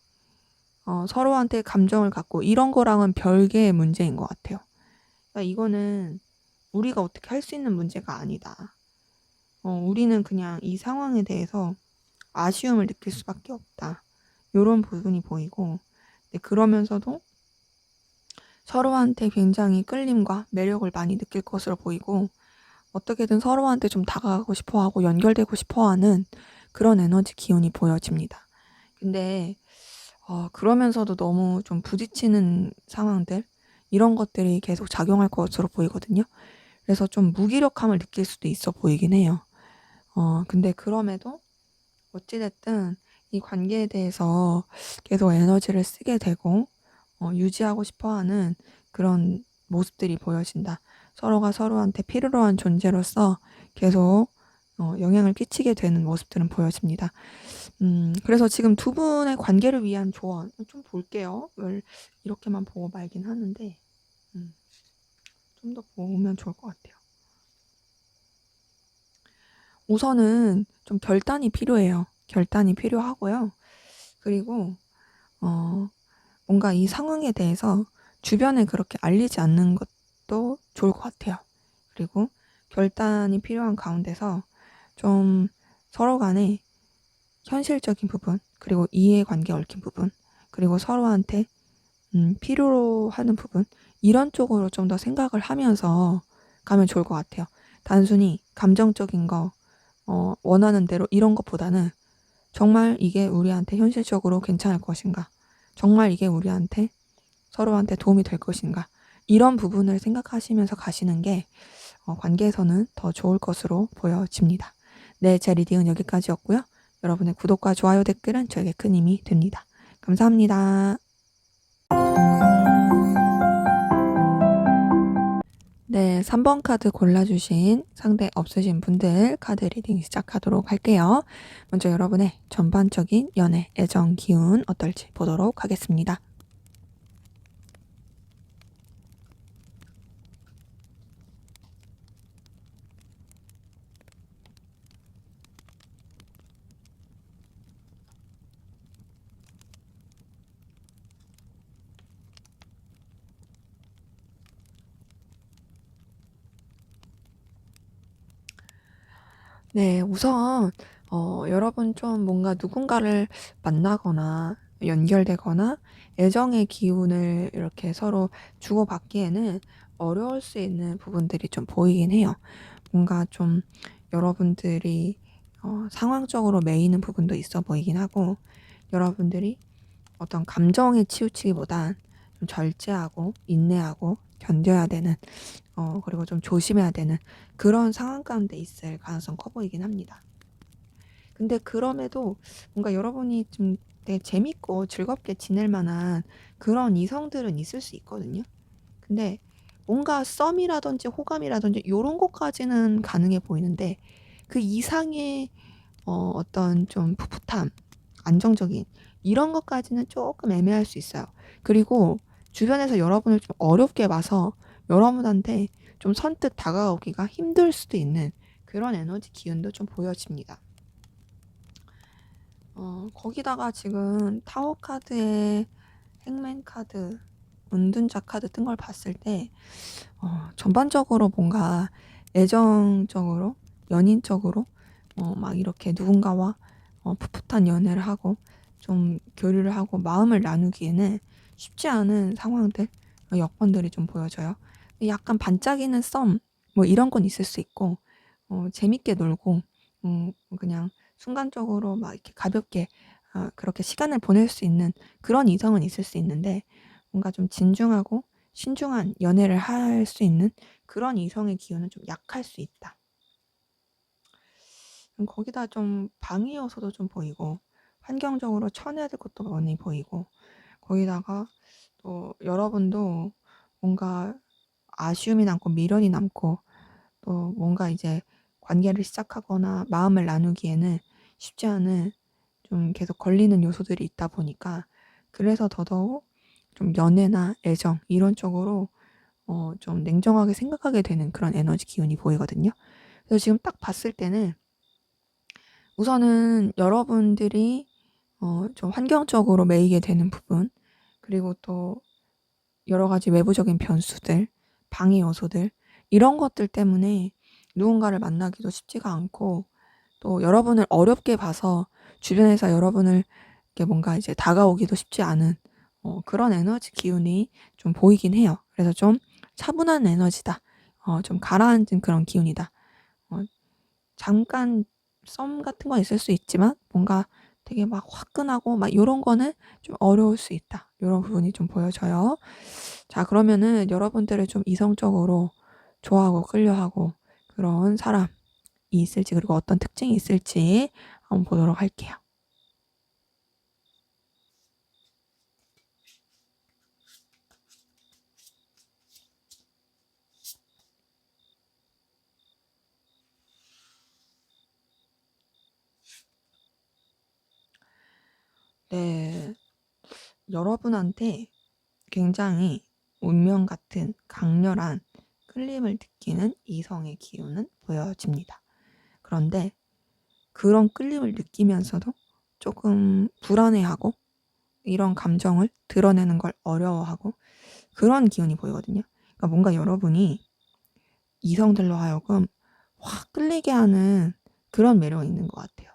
서로한테 감정을 갖고 이런 거랑은 별개의 문제인 것 같아요. 그러니까 이거는 우리가 어떻게 할 수 있는 문제가 아니다. 우리는 그냥 이 상황에 대해서 아쉬움을 느낄 수밖에 없다. 요런 부분이 보이고 네 그러면서도 서로한테 굉장히 끌림과 매력을 많이 느낄 것으로 보이고 어떻게든 서로한테 좀 다가가고 싶어 하고 연결되고 싶어 하는 그런 에너지 기운이 보여집니다. 근데 그러면서도 너무 좀 부딪히는 상황들 이런 것들이 계속 작용할 것으로 보이거든요. 그래서 좀 무기력함을 느낄 수도 있어 보이긴 해요. 근데 그럼에도 어찌 됐든 이 관계에 대해서 계속 에너지를 쓰게 되고 유지하고 싶어 하는 그런 모습들이 보여진다. 서로가 서로한테 필요로 한 존재로서 계속 영향을 끼치게 되는 모습들은 보여집니다. 그래서 지금 두 분의 관계를 위한 조언 좀 볼게요. 이렇게만 보고 말긴 하는데 음 좀 더 보면 좋을 것 같아요. 우선은 좀 결단이 필요해요. 결단이 필요하고요. 그리고 어 뭔가 이 상황에 대해서 주변에 그렇게 알리지 않는 것도 좋을 것 같아요. 그리고 결단이 필요한 가운데서 좀 서로 간에 현실적인 부분, 그리고 이해관계에 얽힌 부분, 그리고 서로한테 필요로 하는 부분, 이런 쪽으로 좀 더 생각을 하면서 가면 좋을 것 같아요. 단순히 감정적인 거, 원하는 대로 이런 것보다는 정말 이게 우리한테 현실적으로 괜찮을 것인가? 정말 이게 우리한테 서로한테 도움이 될 것인가? 이런 부분을 생각하시면서 가시는 게 관계에서는 더 좋을 것으로 보여집니다. 네, 제 리딩은 여기까지였고요. 여러분의 구독과 좋아요 댓글은 저에게 큰 힘이 됩니다. 감사합니다. 네, 3번 카드 골라주신 상대 없으신 분들 카드 리딩 시작하도록 할게요. 먼저 여러분의 전반적인 연애, 애정, 기운 어떨지 보도록 하겠습니다. 네, 우선 여러분 좀 뭔가 누군가를 만나거나 연결되거나 애정의 기운을 이렇게 서로 주고받기에는 어려울 수 있는 부분들이 좀 보이긴 해요. 뭔가 좀 여러분들이 상황적으로 매이는 부분도 있어 보이긴 하고, 여러분들이 어떤 감정에 치우치기보단 좀 절제하고 인내하고 견뎌야 되는, 그리고 좀 조심해야 되는 그런 상황 가운데 있을 가능성 커 보이긴 합니다. 근데 그럼에도 뭔가 여러분이 좀 되게 재밌고 즐겁게 지낼 만한 그런 이성들은 있을 수 있거든요. 근데 뭔가 썸이라든지 호감이라든지 요런 것까지는 가능해 보이는데, 그 이상의 어떤 좀 풋풋함, 안정적인 이런 것까지는 쪼끔 애매할 수 있어요. 그리고 주변에서 여러분을 좀 어렵게 봐서 여러분한테 좀 선뜻 다가오기가 힘들 수도 있는 그런 에너지 기운도 좀 보여집니다. 거기다가 지금 타워 카드에 행맨 카드, 은둔자 카드 뜬 걸 봤을 때 전반적으로 뭔가 애정적으로, 연인적으로 막 이렇게 누군가와 풋풋한 연애를 하고 좀 교류를 하고 마음을 나누기에는 쉽지 않은 상황들, 여건들이 좀 보여져요. 약간 반짝이는 썸 뭐 이런 건 있을 수 있고, 재밌게 놀고 그냥 순간적으로 막 이렇게 가볍게 그렇게 시간을 보낼 수 있는 그런 이성은 있을 수 있는데, 뭔가 좀 진중하고 신중한 연애를 할 수 있는 그런 이성의 기운은 좀 약할 수 있다. 거기다 좀 방해 요소도 좀 보이고, 환경적으로 쳐내야 될 것도 많이 보이고, 거기다가 또 여러분도 뭔가 아쉬움이 남고 미련이 남고, 또 뭔가 이제 관계를 시작하거나 마음을 나누기에는 쉽지 않은 좀 계속 걸리는 요소들이 있다 보니까, 그래서 더더욱 좀 연애나 애정 이런 쪽으로 좀 냉정하게 생각하게 되는 그런 에너지 기운이 보이거든요. 그래서 지금 딱 봤을 때는 우선은 여러분들이 좀 환경적으로 매이게 되는 부분, 그리고 또 여러 가지 외부적인 변수들, 방해 요소들 이런 것들 때문에 누군가를 만나기도 쉽지가 않고, 또 여러분을 어렵게 봐서 주변에서 여러분을 이렇게 뭔가 이제 다가오기도 쉽지 않은 그런 에너지 기운이 좀 보이긴 해요. 그래서 좀 차분한 에너지다. 좀 가라앉은 그런 기운이다. 어 잠깐 썸 같은 건 있을 수 있지만 뭔가 되게 막 화끈하고 막 요런 거는 좀 어려울 수 있다. 요런 부분이 좀 보여져요. 자, 그러면은 여러분들을 좀 이성적으로 좋아하고 끌려하고 그런 사람이 있을지, 그리고 어떤 특징이 있을지 한번 보도록 할게요. 네. 여러분한테 굉장히 운명 같은 강렬한 끌림을 느끼는 이성의 기운은 보여집니다. 그런데 그런 끌림을 느끼면서도 조금 불안해하고, 이런 감정을 드러내는 걸 어려워하고 그런 기운이 보이거든요. 그러니까 뭔가 여러분이 이성들로 하여금 확 끌리게 하는 그런 매력이 있는 것 같아요.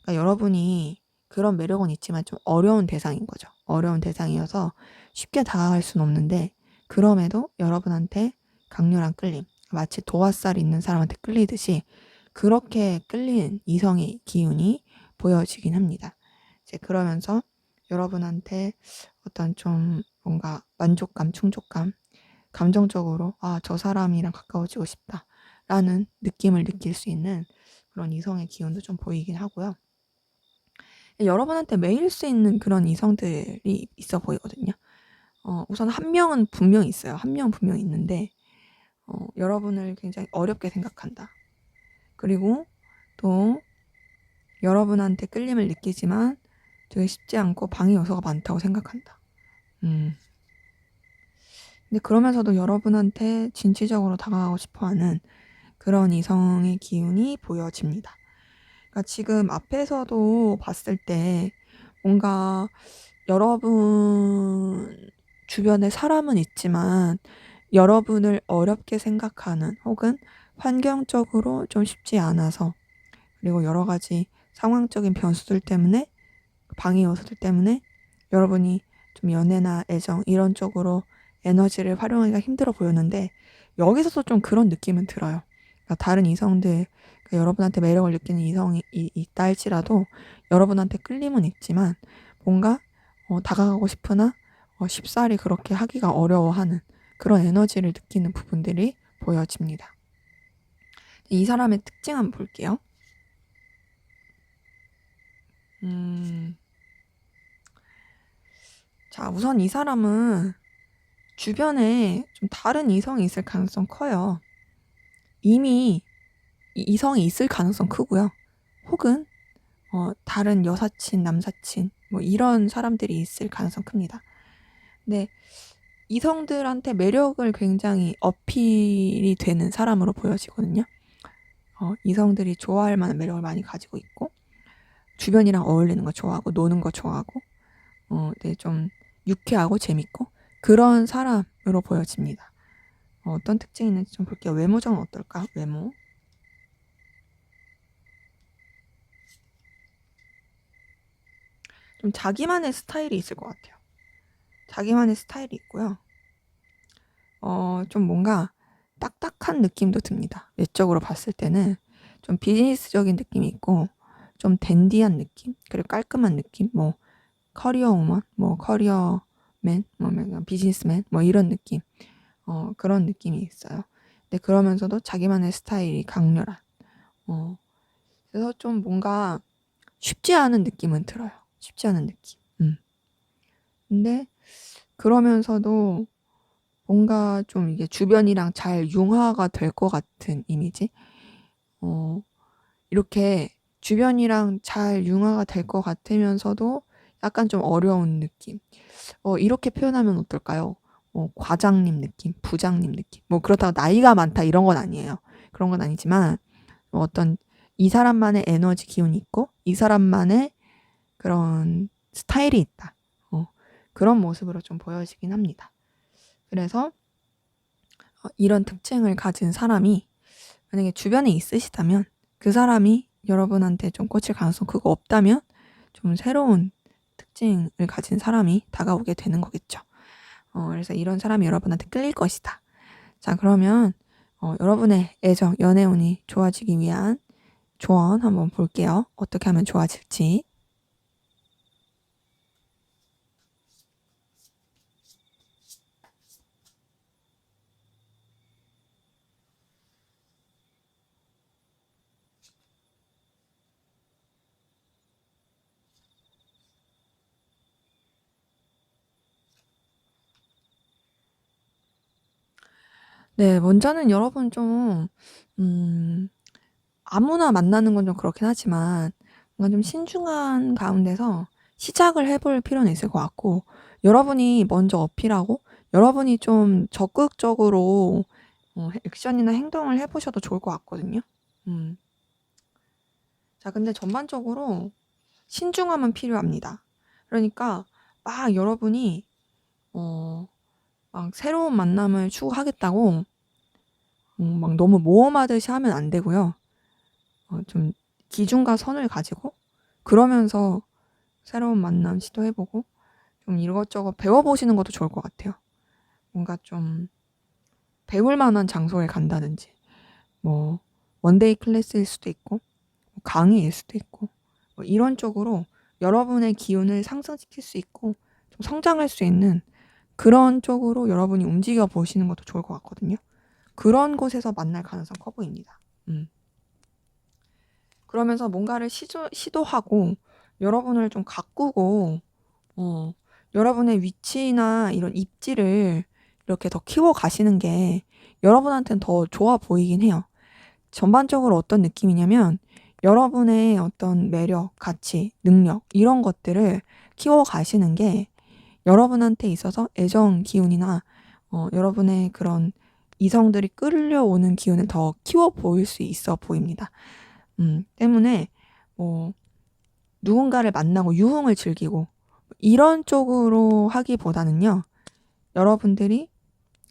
그러니까 여러분이 그런 매력은 있지만 좀 어려운 대상인 거죠. 어려운 대상이어서 쉽게 다가갈 수는 없는데, 그럼에도 여러분한테 강렬한 끌림, 마치 도화살 있는 사람한테 끌리듯이 그렇게 끌리는 이성의 기운이 보여지긴 합니다. 이제 그러면서 여러분한테 어떤 좀 뭔가 만족감, 충족감, 감정적으로 '아, 저 사람이랑 가까워지고 싶다.'라는 느낌을 느낄 수 있는 그런 이성의 기운도 좀 보이긴 하고요. 여러분한테 매일 수 있는 그런 이성들이 있어 보이거든요. 우선 한 명은 분명히 있어요. 한 명은 분명히 있는데 여러분을 굉장히 어렵게 생각한다. 그리고 또 여러분한테 끌림을 느끼지만 되게 쉽지 않고 방해 요소가 많다고 생각한다. 음. 근데 그러면서도 여러분한테 진취적으로 다가가고 싶어 하는 그런 이성의 기운이 보여집니다. 그러니까 지금 앞에서도 봤을 때 뭔가 여러분 주변에 사람은 있지만 여러분을 어렵게 생각하는, 혹은 환경적으로 좀 쉽지 않아서, 그리고 여러 가지 상황적인 변수들 때문에, 방해 요소들 때문에 여러분이 좀 연애나 애정 이런 쪽으로 에너지를 활용하기가 힘들어 보였는데 여기서도 좀 그런 느낌은 들어요. 그러니까 다른 이성들, 그러니까 여러분한테 매력을 느끼는 이성이 있다 할지라도 여러분한테 끌림은 있지만 뭔가 다가가고 싶으나 쉽사리 그렇게 하기가 어려워하는 그런 에너지를 느끼는 부분들이 보여집니다. 이 사람의 특징 한번 볼게요. 자, 우선 이 사람은 주변에 좀 다른 이성이 있을 가능성 커요. 이미 이성이 있을 가능성 크고요. 혹은 다른 여사친, 남사친 뭐 이런 사람들이 있을 가능성 큽니다. 근데 이성들한테 매력을 굉장히 어필이 되는 사람으로 보여지거든요. 이성들이 좋아할 만한 매력을 많이 가지고 있고 주변이랑 어울리는 거 좋아하고 노는 거 좋아하고 네, 좀 유쾌하고 재밌고 그런 사람으로 보여집니다. 어떤 특징이 있는지 좀 볼게요. 외모적은 어떨까? 외모. 좀 자기만의 스타일이 있을 것 같아요. 자기만의 스타일이 있고요. 좀 뭔가 딱딱한 느낌도 듭니다. 외적으로 봤을 때는 좀 비즈니스적인 느낌이 있고 좀 댄디한 느낌, 그리고 깔끔한 느낌, 뭐 커리어 우먼, 뭐 커리어맨, 뭐 비즈니스맨, 뭐 이런 느낌, 그런 느낌이 있어요. 근데 그러면서도 자기만의 스타일이 강렬한, 그래서 좀 뭔가 쉽지 않은 느낌은 들어요. 쉽지 않은 느낌. 근데 그러면서도 뭔가 좀 이게 주변이랑 잘 융화가 될 것 같은 이미지? 이렇게 주변이랑 잘 융화가 될 것 같으면서도 약간 좀 어려운 느낌. 이렇게 표현하면 어떨까요? 과장님 느낌, 부장님 느낌. 뭐 그렇다고 나이가 많다 이런 건 아니에요. 그런 건 아니지만 어떤 이 사람만의 에너지 기운이 있고 이 사람만의 그런 스타일이 있다. 그런 모습으로 좀 보여지긴 합니다. 그래서 이런 특징을 가진 사람이 만약에 주변에 있으시다면 그 사람이 여러분한테 좀 꽂힐 가능성 그거 없다면 좀 새로운 특징을 가진 사람이 다가오게 되는 거겠죠. 그래서 이런 사람이 여러분한테 끌릴 것이다. 자, 그러면 여러분의 애정, 연애운이 좋아지기 위한 조언 한번 볼게요. 어떻게 하면 좋아질지. 네, 먼저는 여러분 좀, 아무나 만나는 건 좀 그렇긴 하지만, 뭔가 좀 신중한 가운데서 시작을 해볼 필요는 있을 것 같고, 여러분이 먼저 어필하고, 여러분이 좀 적극적으로 액션이나 행동을 해보셔도 좋을 것 같거든요. 자, 근데 전반적으로 신중함은 필요합니다. 그러니까 막 여러분이 막 새로운 만남을 추구하겠다고 막 너무 모험하듯이 하면 안 되고요. 좀 기준과 선을 가지고 그러면서 새로운 만남 시도해보고 좀 이것저것 배워보시는 것도 좋을 것 같아요. 뭔가 좀 배울 만한 장소에 간다든지 뭐 원데이 클래스일 수도 있고 강의일 수도 있고 뭐 이런 쪽으로 여러분의 기운을 상승시킬 수 있고 좀 성장할 수 있는 그런 쪽으로 여러분이 움직여 보시는 것도 좋을 것 같거든요. 그런 곳에서 만날 가능성 커 보입니다. 그러면서 뭔가를 시도하고 여러분을 좀 가꾸고 여러분의 위치나 이런 입지를 이렇게 더 키워 가시는 게 여러분한테는 더 좋아 보이긴 해요. 전반적으로 어떤 느낌이냐면 여러분의 어떤 매력, 가치, 능력 이런 것들을 키워 가시는 게 여러분한테 있어서 애정 기운이나 여러분의 그런 이성들이 끌려오는 기운을 더 키워 보일 수 있어 보입니다. 때문에 뭐 누군가를 만나고 유흥을 즐기고 이런 쪽으로 하기보다는요. 여러분들이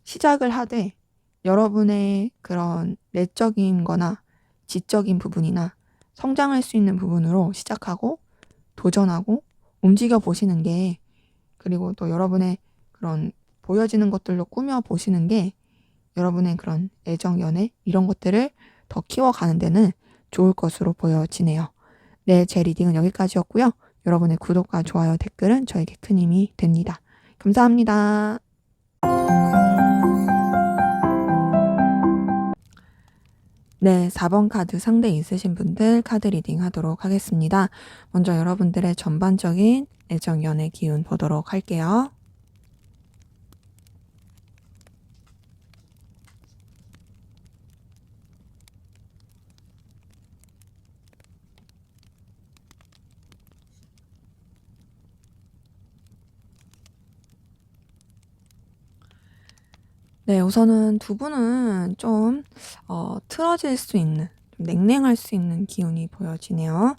시작을 하되 여러분의 그런 내적인 거나 지적인 부분이나 성장할 수 있는 부분으로 시작하고 도전하고 움직여 보시는 게 그리고 또 여러분의 그런 보여지는 것들로 꾸며 보시는 게 여러분의 그런 애정, 연애 이런 것들을 더 키워가는 데는 좋을 것으로 보여지네요. 네, 제 리딩은 여기까지였고요. 여러분의 구독과 좋아요, 댓글은 저에게 큰 힘이 됩니다. 감사합니다. 네, 4번 카드 상대 있으신 분들 카드 리딩 하도록 하겠습니다. 먼저 여러분들의 전반적인 애정, 연애 기운 보도록 할게요. 네, 우선은 두 분은 좀 틀어질 수 있는, 좀 냉랭할 수 있는 기운이 보여지네요.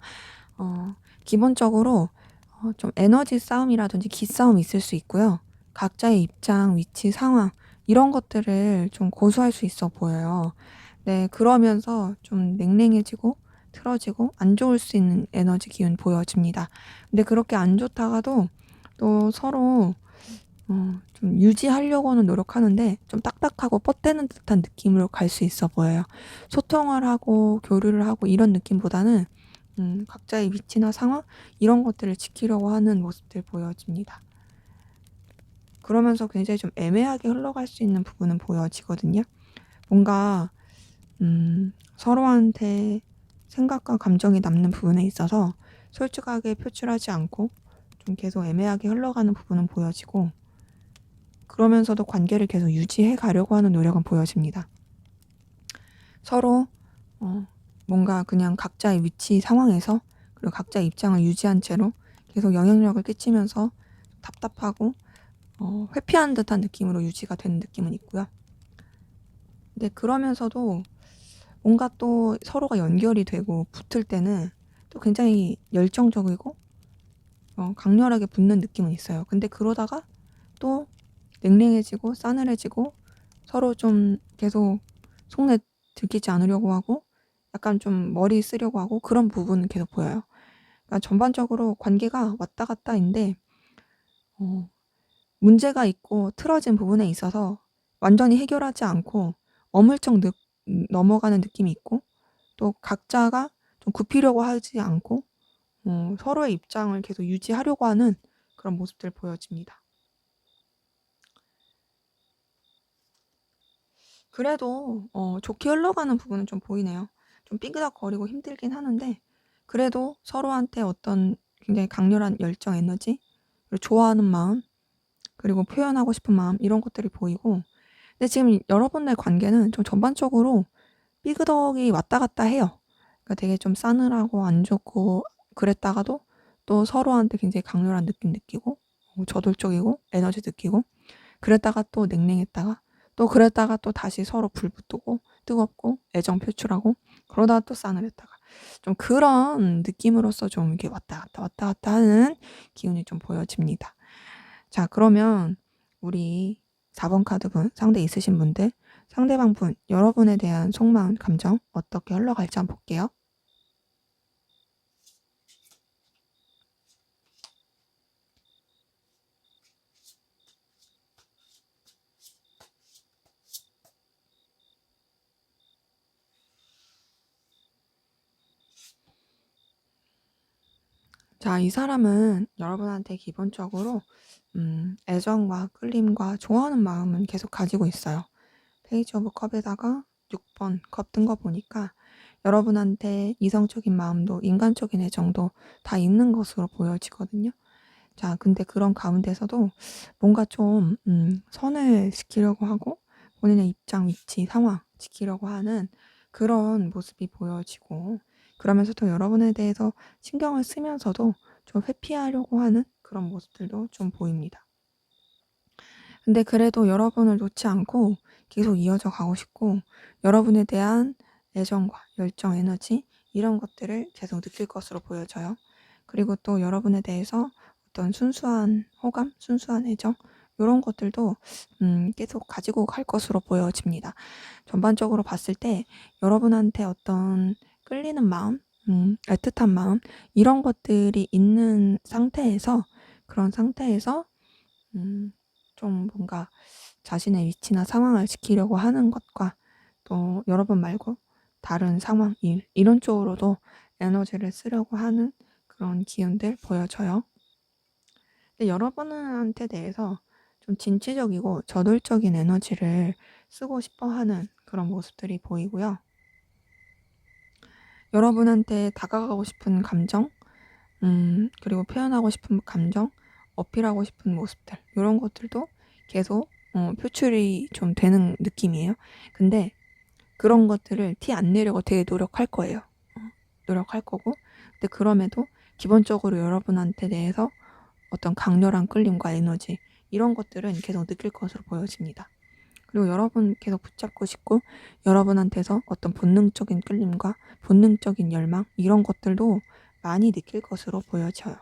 기본적으로 좀 에너지 싸움이라든지 기싸움이 있을 수 있고요. 각자의 입장, 위치, 상황 이런 것들을 좀 고수할 수 있어 보여요. 네, 그러면서 좀 냉랭해지고 틀어지고 안 좋을 수 있는 에너지 기운 보여집니다. 근데 그렇게 안 좋다가도 또 서로 좀 유지하려고는 노력하는데 좀 딱딱하고 뻗대는 듯한 느낌으로 갈 수 있어 보여요. 소통을 하고 교류를 하고 이런 느낌보다는 각자의 위치나 상황 이런 것들을 지키려고 하는 모습들 보여집니다. 그러면서 굉장히 좀 애매하게 흘러갈 수 있는 부분은 보여지거든요. 뭔가 서로한테 생각과 감정이 남는 부분에 있어서 솔직하게 표출하지 않고 좀 계속 애매하게 흘러가는 부분은 보여지고 그러면서도 관계를 계속 유지해 가려고 하는 노력은 보여집니다. 서로 뭔가 그냥 각자의 위치 상황에서 그리고 각자의 입장을 유지한 채로 계속 영향력을 끼치면서 답답하고 회피하는 듯한 느낌으로 유지가 되는 느낌은 있고요. 근데 그러면서도 뭔가 또 서로가 연결이 되고 붙을 때는 또 굉장히 열정적이고 강렬하게 붙는 느낌은 있어요. 근데 그러다가 또 냉랭해지고 싸늘해지고 서로 좀 계속 속내 들키지 않으려고 하고 약간 좀 머리 쓰려고 하고 그런 부분은 계속 보여요. 그러니까 전반적으로 관계가 왔다 갔다인데 문제가 있고 틀어진 부분에 있어서 완전히 해결하지 않고 어물쩍 넘어가는 느낌이 있고 또 각자가 좀 굽히려고 하지 않고 서로의 입장을 계속 유지하려고 하는 그런 모습들 보여집니다. 그래도 좋게 흘러가는 부분은 좀 보이네요. 좀 삐그덕거리고 힘들긴 하는데 그래도 서로한테 어떤 굉장히 강렬한 열정, 에너지, 그리고 좋아하는 마음, 그리고 표현하고 싶은 마음 이런 것들이 보이고 근데 지금 여러분의 관계는 좀 전반적으로 삐그덕이 왔다 갔다 해요. 그러니까 되게 좀 싸늘하고 안 좋고 그랬다가도 또 서로한테 굉장히 강렬한 느낌 느끼고 저돌적이고 에너지 느끼고 그랬다가 또 냉랭했다가 또 그랬다가 또 다시 서로 불 붙고 뜨겁고 애정 표출하고 그러다가 또 싸늘했다가 좀 그런 느낌으로서 좀 이렇게 왔다 갔다 하는 기운이 좀 보여집니다. 자, 그러면 우리 4번 카드분 상대 있으신 분들 상대방 분 여러분에 대한 속마음 감정 어떻게 흘러갈지 한번 볼게요. 자, 이 사람은 여러분한테 기본적으로 애정과 끌림과 좋아하는 마음은 계속 가지고 있어요. 페이지 오브 컵에다가 6번 컵 뜬 거 보니까 여러분한테 이성적인 마음도 인간적인 애정도 다 있는 것으로 보여지거든요. 자, 근데 그런 가운데서도 뭔가 좀 선을 지키려고 하고 본인의 입장, 위치, 상황 지키려고 하는 그런 모습이 보여지고 그러면서 또 여러분에 대해서 신경을 쓰면서도 좀 회피하려고 하는 그런 모습들도 좀 보입니다. 근데 그래도 여러분을 놓지 않고 계속 이어져 가고 싶고 여러분에 대한 애정과 열정, 에너지 이런 것들을 계속 느낄 것으로 보여져요. 그리고 또 여러분에 대해서 어떤 순수한 호감, 순수한 애정 이런 것들도 계속 가지고 갈 것으로 보여집니다. 전반적으로 봤을 때 여러분한테 어떤 끌리는 마음, 애틋한 마음 이런 것들이 있는 상태에서 그런 상태에서 좀 뭔가 자신의 위치나 상황을 지키려고 하는 것과 또 여러분 말고 다른 상황, 일 이런 쪽으로도 에너지를 쓰려고 하는 그런 기운들 보여져요. 근데 여러분한테 대해서 좀 진취적이고 저돌적인 에너지를 쓰고 싶어 하는 그런 모습들이 보이고요. 여러분한테 다가가고 싶은 감정, 그리고 표현하고 싶은 감정, 어필하고 싶은 모습들 요런 것들도 계속 표출이 좀 되는 느낌이에요. 근데 그런 것들을 티 안 내려고 되게 노력할 거예요. 노력할 거고. 근데 그럼에도 기본적으로 여러분한테 대해서 어떤 강렬한 끌림과 에너지 이런 것들은 계속 느낄 것으로 보여집니다. 그리고 여러분 계속 붙잡고 싶고 여러분한테서 어떤 본능적인 끌림과 본능적인 열망 이런 것들도 많이 느낄 것으로 보여져요.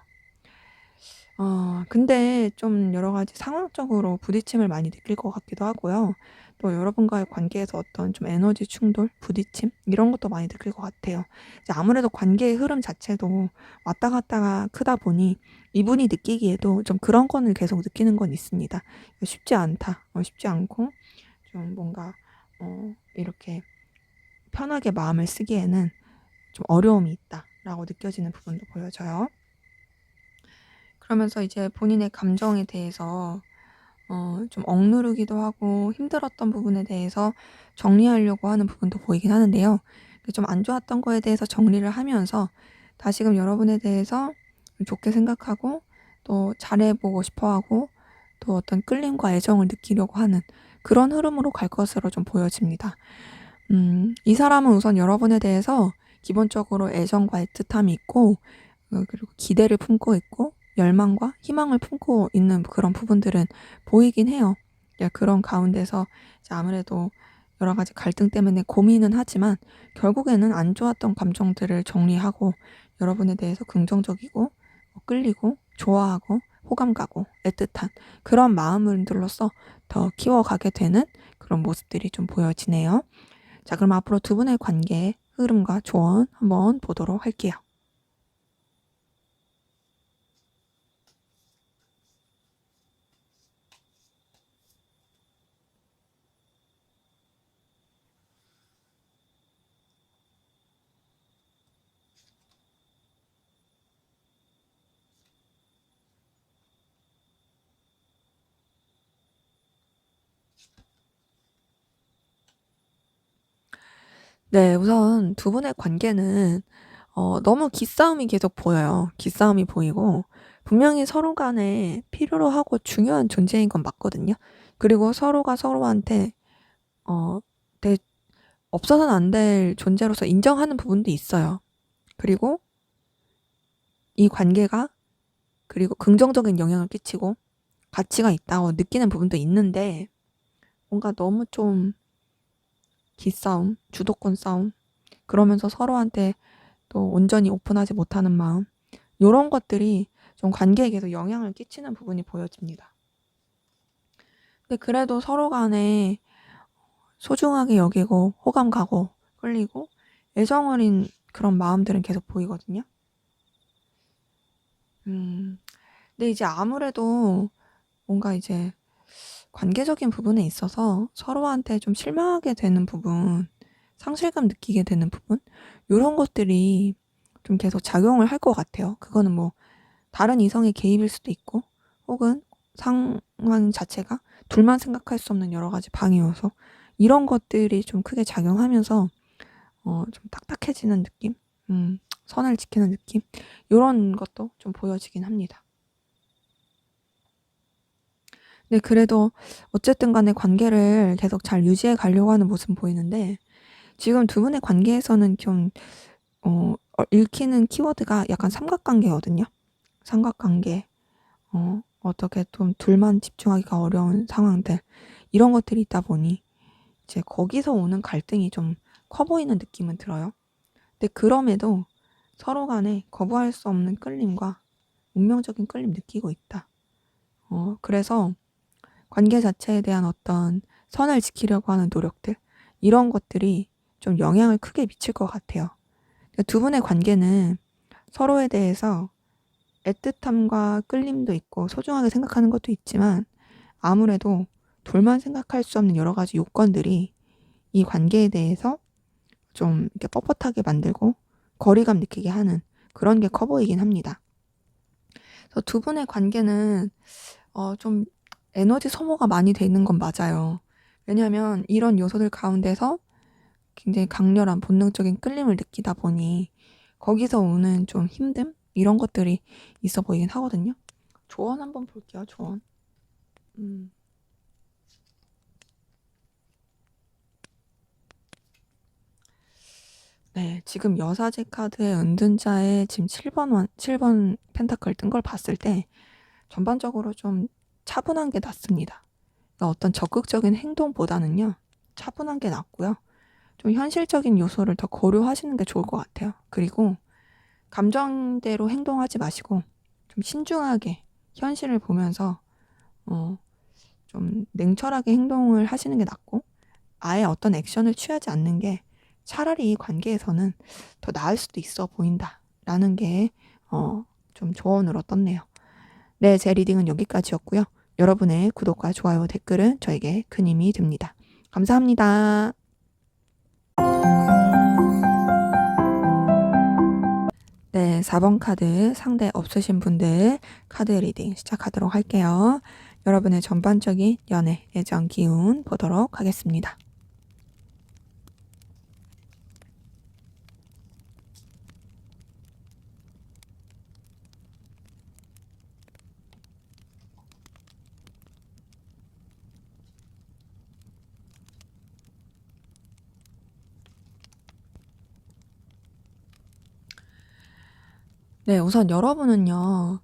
근데 좀 여러 가지 상황적으로 부딪힘을 많이 느낄 것 같기도 하고요. 또 여러분과의 관계에서 어떤 좀 에너지 충돌, 부딪힘 이런 것도 많이 느낄 것 같아요. 이제 아무래도 관계의 흐름 자체도 왔다 갔다가 크다 보니 이분이 느끼기에도 좀 그런 거는 계속 느끼는 건 있습니다. 쉽지 않다. 쉽지 않고 좀 뭔가 이렇게 편하게 마음을 쓰기에는 좀 어려움이 있다라고 느껴지는 부분도 보여져요. 그러면서 이제 본인의 감정에 대해서 좀 억누르기도 하고 힘들었던 부분에 대해서 정리하려고 하는 부분도 보이긴 하는데요. 좀 안 좋았던 거에 대해서 정리를 하면서 다시금 여러분에 대해서 좋게 생각하고 또 잘해보고 싶어 하고 또 어떤 끌림과 애정을 느끼려고 하는 그런 흐름으로 갈 것으로 좀 보여집니다. 이 사람은 우선 여러분에 대해서 기본적으로 애정과 애틋함이 있고 그리고 기대를 품고 있고 열망과 희망을 품고 있는 그런 부분들은 보이긴 해요. 그런 가운데서 이제 아무래도 여러 가지 갈등 때문에 고민은 하지만 결국에는 안 좋았던 감정들을 정리하고 여러분에 대해서 긍정적이고 끌리고 좋아하고 호감 가고 애틋한 그런 마음들로서 더 키워가게 되는 그런 모습들이 좀 보여지네요. 자, 그럼 앞으로 두 분의 관계의 흐름과 조언 한번 보도록 할게요. 네, 우선 두 분의 관계는 너무 기싸움이 계속 보여요. 기싸움이 보이고 분명히 서로 간에 필요로 하고 중요한 존재인 건 맞거든요. 그리고 서로가 서로한테 되게 없어서는 안 될 존재로서 인정하는 부분도 있어요. 그리고 이 관계가 그리고 긍정적인 영향을 끼치고 가치가 있다고 느끼는 부분도 있는데 뭔가 너무 좀 기싸움, 주도권 싸움 그러면서 서로한테 또 온전히 오픈하지 못하는 마음 요런 것들이 좀 관계에 계속 영향을 끼치는 부분이 보여집니다. 근데 그래도 서로 간에 소중하게 여기고 호감 가고 끌리고 애정 어린 그런 마음들은 계속 보이거든요. 근데 이제 아무래도 뭔가 이제 관계적인 부분에 있어서 서로한테 좀 실망하게 되는 부분, 상실감 느끼게 되는 부분 요런 것들이 좀 계속 작용을 할 것 같아요. 그거는 뭐 다른 이성의 개입일 수도 있고 혹은 상황 자체가 둘만 생각할 수 없는 여러 가지 방해 요소 이런 것들이 좀 크게 작용하면서 좀 딱딱해지는 느낌? 선을 지키는 느낌? 요런 것도 좀 보여지긴 합니다. 근데 그래도 어쨌든 간에 관계를 계속 잘 유지해 가려고 하는 모습은 보이는데 지금 두 분의 관계에서는 좀 읽히는 키워드가 약간 삼각관계거든요. 삼각관계. 어떻게 좀 둘만 집중하기가 어려운 상황들 이런 것들이 있다 보니 이제 거기서 오는 갈등이 좀 커 보이는 느낌은 들어요. 근데 그럼에도 서로 간에 거부할 수 없는 끌림과 운명적인 끌림 느끼고 있다. 그래서 관계 자체에 대한 어떤 선을 지키려고 하는 노력들 이런 것들이 좀 영향을 크게 미칠 것 같아요. 두 분의 관계는 서로에 대해서 애틋함과 끌림도 있고 소중하게 생각하는 것도 있지만 아무래도 둘만 생각할 수 없는 여러 가지 요건들이 이 관계에 대해서 좀 이렇게 뻣뻣하게 만들고 거리감 느끼게 하는 그런 게 커 보이긴 합니다. 그래서 두 분의 관계는 좀 에너지 소모가 많이 돼 있는 건 맞아요. 왜냐하면 이런 요소들 가운데서 굉장히 강렬한 본능적인 끌림을 느끼다 보니 거기서 오는 좀 힘듦? 이런 것들이 있어 보이긴 하거든요. 조언 한번 볼게요, 조언. 네, 지금 여사제 카드의 은둔자의 지금 7번 펜타클 뜬 걸 봤을 때 전반적으로 좀 차분한 게 낫습니다. 그러니까 어떤 적극적인 행동보다는요, 차분한 게 낫고요. 좀 현실적인 요소를 더 고려하시는 게 좋을 것 같아요. 그리고 감정대로 행동하지 마시고 좀 신중하게 현실을 보면서 좀 냉철하게 행동을 하시는 게 낫고 아예 어떤 액션을 취하지 않는 게 차라리 이 관계에서는 더 나을 수도 있어 보인다라는 게 좀 조언으로 떴네요. 네, 제 리딩은 여기까지였고요. 여러분의 구독과 좋아요, 댓글은 저에게 큰 힘이 됩니다. 감사합니다. 네, 4번 카드 상대 없으신 분들 카드 리딩 시작하도록 할게요. 여러분의 전반적인 연애, 애정, 기운 보도록 하겠습니다. 네, 우선 여러분은요,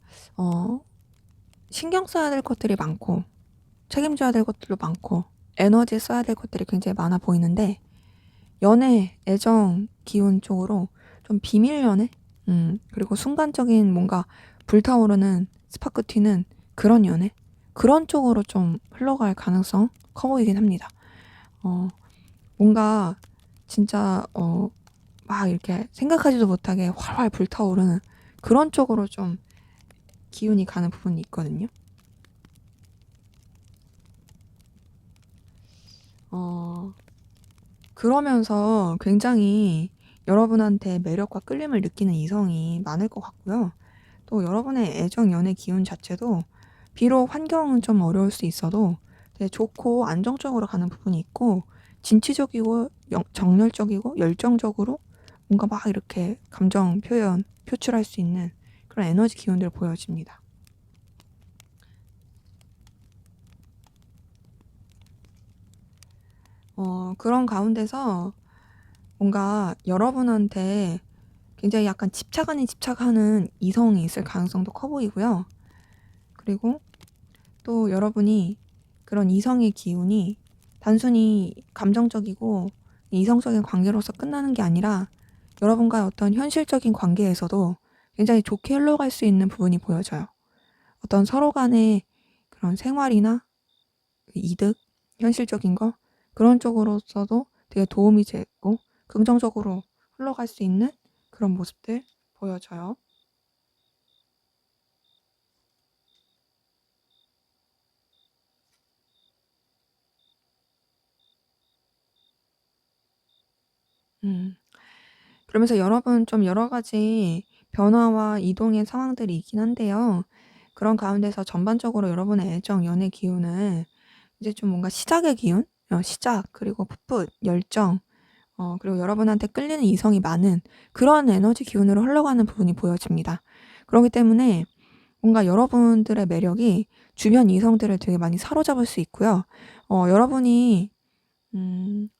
신경 써야 될 것들이 많고, 책임져야 될 것들도 많고, 에너지 써야 될 것들이 굉장히 많아 보이는데, 연애, 애정, 기운 쪽으로 좀 비밀 연애? 그리고 순간적인 뭔가 불타오르는 스파크 튀는 그런 연애? 그런 쪽으로 좀 흘러갈 가능성 커 보이긴 합니다. 뭔가 진짜, 막 이렇게 생각하지도 못하게 활활 불타오르는 그런 쪽으로 좀 기운이 가는 부분이 있거든요. 그러면서 굉장히 여러분한테 매력과 끌림을 느끼는 이성이 많을 것 같고요. 또 여러분의 애정, 연애 기운 자체도 비록 환경은 좀 어려울 수 있어도 되게 좋고 안정적으로 가는 부분이 있고 진취적이고 정열적이고 열정적으로 뭔가 막 이렇게 감정 표현, 표출할 수 있는 그런 에너지 기운들 보여집니다. 그런 가운데서 뭔가 여러분한테 굉장히 약간 집착 아닌 집착하는 이성이 있을 가능성도 커 보이고요. 그리고 또 여러분이 그런 이성의 기운이 단순히 감정적이고 이성적인 관계로서 끝나는 게 아니라 여러분과의 어떤 현실적인 관계에서도 굉장히 좋게 흘러갈 수 있는 부분이 보여져요. 어떤 서로 간의 그런 생활이나 이득, 현실적인 거 그런 쪽으로서도 되게 도움이 되고 긍정적으로 흘러갈 수 있는 그런 모습들 보여져요. 음. 그러면서 여러분 좀 여러 가지 변화와 이동의 상황들이 있긴 한데요. 그런 가운데서 전반적으로 여러분의 애정, 연애 기운은 이제 좀 뭔가 시작의 기운? 시작, 그리고 풋풋, 열정, 그리고 여러분한테 끌리는 이성이 많은 그런 에너지 기운으로 흘러가는 부분이 보여집니다. 그렇기 때문에 뭔가 여러분들의 매력이 주변 이성들을 되게 많이 사로잡을 수 있고요. 여러분이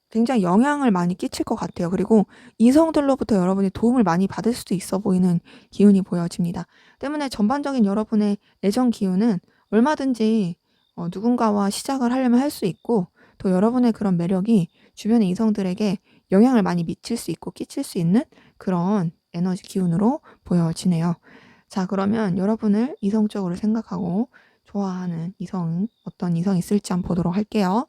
굉장히 영향을 많이 끼칠 것 같아요. 그리고 이성들로부터 여러분이 도움을 많이 받을 수도 있어 보이는 기운이 보여집니다. 때문에 전반적인 여러분의 애정 기운은 얼마든지 누군가와 시작을 하려면 할 수 있고 또 여러분의 그런 매력이 주변의 이성들에게 영향을 많이 미칠 수 있고 끼칠 수 있는 그런 에너지 기운으로 보여지네요. 자, 그러면 여러분을 이성적으로 생각하고 좋아하는 이성, 어떤 이성이 있을지 한번 보도록 할게요.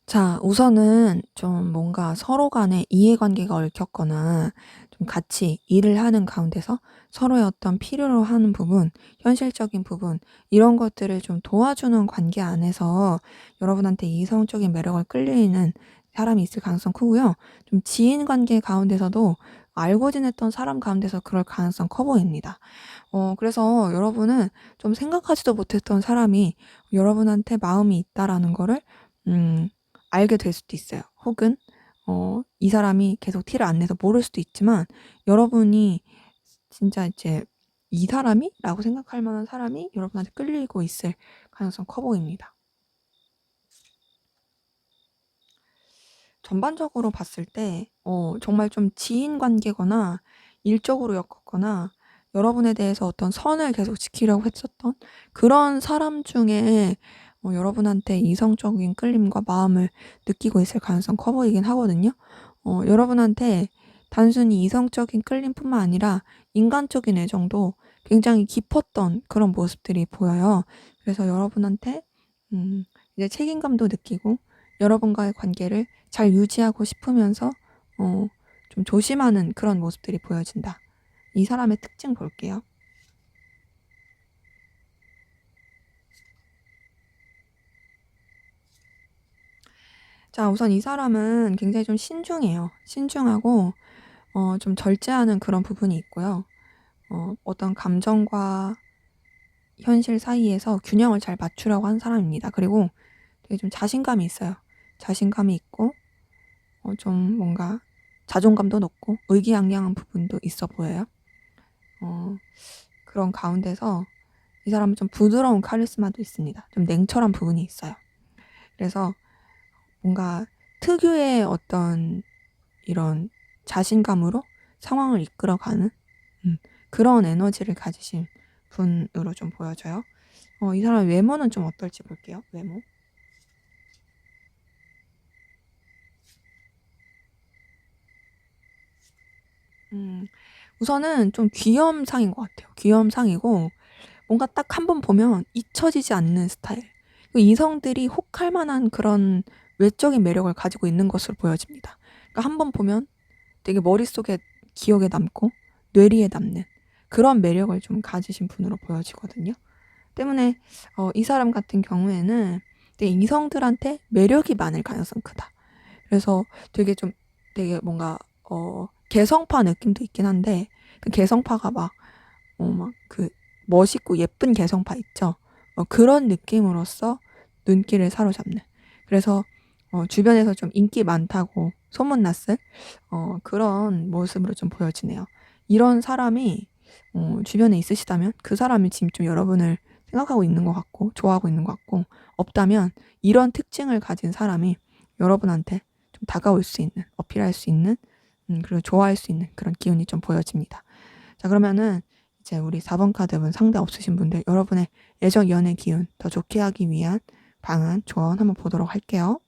자, 우선은 좀 뭔가 서로 간에 이해관계가 얽혔거나 좀 같이 일을 하는 가운데서 서로의 어떤 필요로 하는 부분, 현실적인 부분, 이런 것들을 좀 도와주는 관계 안에서 여러분한테 이성적인 매력을 끌리는 사람이 있을 가능성 크고요. 좀 지인 관계 가운데서도 알고 지냈던 사람 가운데서 그럴 가능성 커 보입니다. 그래서 여러분은 좀 생각하지도 못했던 사람이 여러분한테 마음이 있다라는 거를 음 알게 될 수도 있어요. 혹은 이 사람이 계속 티를 안 내서 모를 수도 있지만 여러분이 진짜 이제 '이 사람이?' 라고 생각할 만한 사람이 여러분한테 끌리고 있을 가능성 커 보입니다. 전반적으로 봤을 때 정말 좀 지인 관계거나 일적으로 엮었거나 여러분에 대해서 어떤 선을 계속 지키려고 했었던 그런 사람 중에 여러분한테 이성적인 끌림과 마음을 느끼고 있을 가능성 커 보이긴 하거든요. 여러분한테 단순히 이성적인 끌림뿐만 아니라 인간적인 애정도 굉장히 깊었던 그런 모습들이 보여요. 그래서 여러분한테 이제 책임감도 느끼고 여러분과의 관계를 잘 유지하고 싶으면서 어 좀 조심하는 그런 모습들이 보여진다. 이 사람의 특징 볼게요. 자, 우선 이 사람은 굉장히 좀 신중해요. 신중하고 좀 절제하는 그런 부분이 있고요. 어떤 감정과 현실 사이에서 균형을 잘 맞추려고 하는 사람입니다. 그리고 되게 좀 자신감이 있어요. 자신감이 있고 좀 뭔가 자존감도 높고 의기양양한 부분도 있어 보여요. 어 그런 가운데서 이 사람은 좀 부드러운 카리스마도 있습니다. 좀 냉철한 부분이 있어요. 그래서 뭔가 특유의 어떤 이런 자신감으로 상황을 이끌어가는 음 그런 에너지를 가지신 분으로 좀 보여져요. 이 사람 외모는 좀 어떨지 볼게요, 외모. 음 우선은 좀 귀염상인 것 같아요. 귀염상이고 뭔가 딱 한 번 보면 잊혀지지 않는 스타일. 그 이성들이 혹할 만한 그런 외적인 매력을 가지고 있는 것으로 보여집니다. 그러니까 한 번 보면 되게 머릿속에 기억에 남고 뇌리에 남는 그런 매력을 좀 가지신 분으로 보여지거든요. 때문에 이 사람 같은 경우에는 되게 이성들한테 매력이 많을 가능성이 크다. 그래서 되게 뭔가 개성파 느낌도 있긴 한데 그 개성파가 막 그 멋있고 예쁜 개성파 있죠. 그런 느낌으로써 눈길을 사로잡는. 그래서 주변에서 좀 인기 많다고 소문났을 그런 모습으로 좀 보여지네요. 이런 사람이 주변에 있으시다면 그 사람이 지금 좀 여러분을 생각하고 있는 것 같고 좋아하고 있는 것 같고, 없다면 이런 특징을 가진 사람이 여러분한테 좀 다가올 수 있는, 어필할 수 있는 그리고 좋아할 수 있는 그런 기운이 좀 보여집니다. 자, 그러면은 이제 우리 4번 카드분 상대 없으신 분들 여러분의 애정 연애 기운 더 좋게 하기 위한 방안, 조언 한번 보도록 할게요.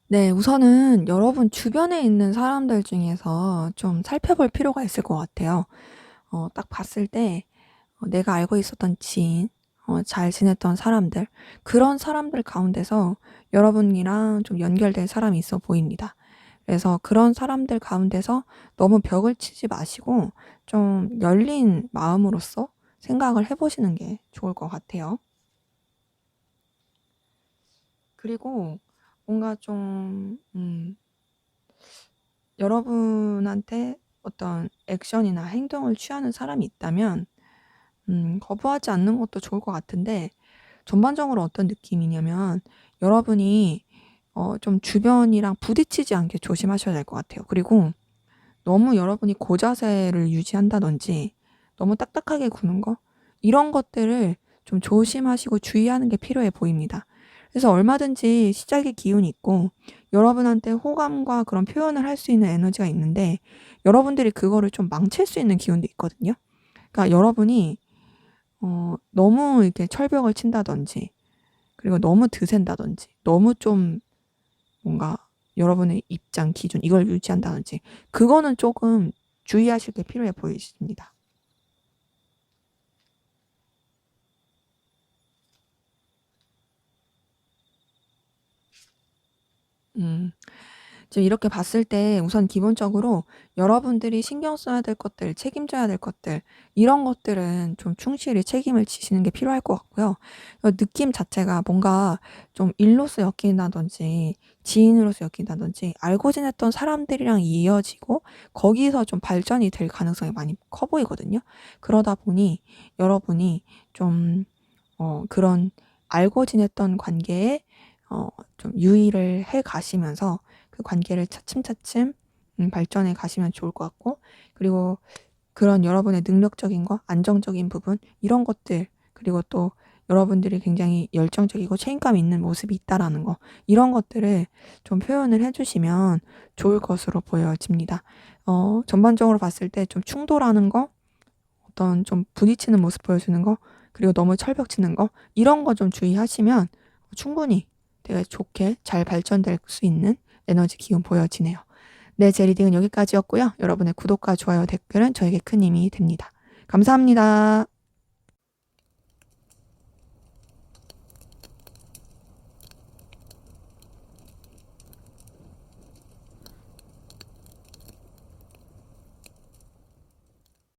네. 우선은 여러분 주변에 있는 사람들 중에서 좀 살펴볼 필요가 있을 것 같아요. 딱 봤을 때 내가 알고 있었던 지인, 잘 지냈던 사람들, 그런 사람들 가운데서 여러분이랑 좀 연결될 사람이 있어 보입니다. 그래서 그런 사람들 가운데서 너무 벽을 치지 마시고 좀 열린 마음으로써 생각을 해 보시는 게 좋을 것 같아요. 그리고 뭔가 좀 여러분한테 어떤 액션이나 행동을 취하는 사람이 있다면 거부하지 않는 것도 좋을 것 같은데, 전반적으로 어떤 느낌이냐면 여러분이 좀 주변이랑 부딪히지 않게 조심하셔야 될 것 같아요. 그리고 너무 여러분이 고자세를 유지한다든지 너무 딱딱하게 구는 거, 이런 것들을 좀 조심하시고 주의하는 게 필요해 보입니다. 그래서 얼마든지 시작의 기운이 있고 여러분한테 호감과 그런 표현을 할 수 있는 에너지가 있는데 여러분들이 그거를 좀 망칠 수 있는 기운도 있거든요. 그러니까 여러분이 너무 이렇게 철벽을 친다든지 그리고 너무 드센다든지 너무 좀 뭔가 여러분의 입장, 기준 이걸 유지한다든지 그거는 조금 주의하실 게 필요해 보이십니다. 지금 이렇게 봤을 때 우선 기본적으로 여러분들이 신경 써야 될 것들, 책임져야 될 것들 이런 것들은 좀 충실히 책임을 지시는 게 필요할 것 같고요. 느낌 자체가 뭔가 좀 일로서 엮인다든지 지인으로서 엮인다든지 알고 지냈던 사람들이랑 이어지고 거기서 좀 발전이 될 가능성이 많이 커 보이거든요. 그러다 보니 여러분이 좀 그런 알고 지냈던 관계에 좀 유의를 해 가시면서 그 관계를 차츰차츰 발전해 가시면 좋을 것 같고 그리고 그런 여러분의 능력적인 거, 안정적인 부분 이런 것들 그리고 또 여러분들이 굉장히 열정적이고 책임감 있는 모습이 있다라는 거 이런 것들을 좀 표현을 해주시면 좋을 것으로 보여집니다. 전반적으로 봤을 때 좀 충돌하는 거, 어떤 좀 부딪히는 모습 보여주는 거, 그리고 너무 철벽 치는 거 이런 거 좀 주의하시면 충분히 되게 좋게 잘 발전될 수 있는 에너지 기운 보여지네요. 네, 제 리딩은 여기까지였고요. 여러분의 구독과 좋아요, 댓글은 저에게 큰 힘이 됩니다. 감사합니다.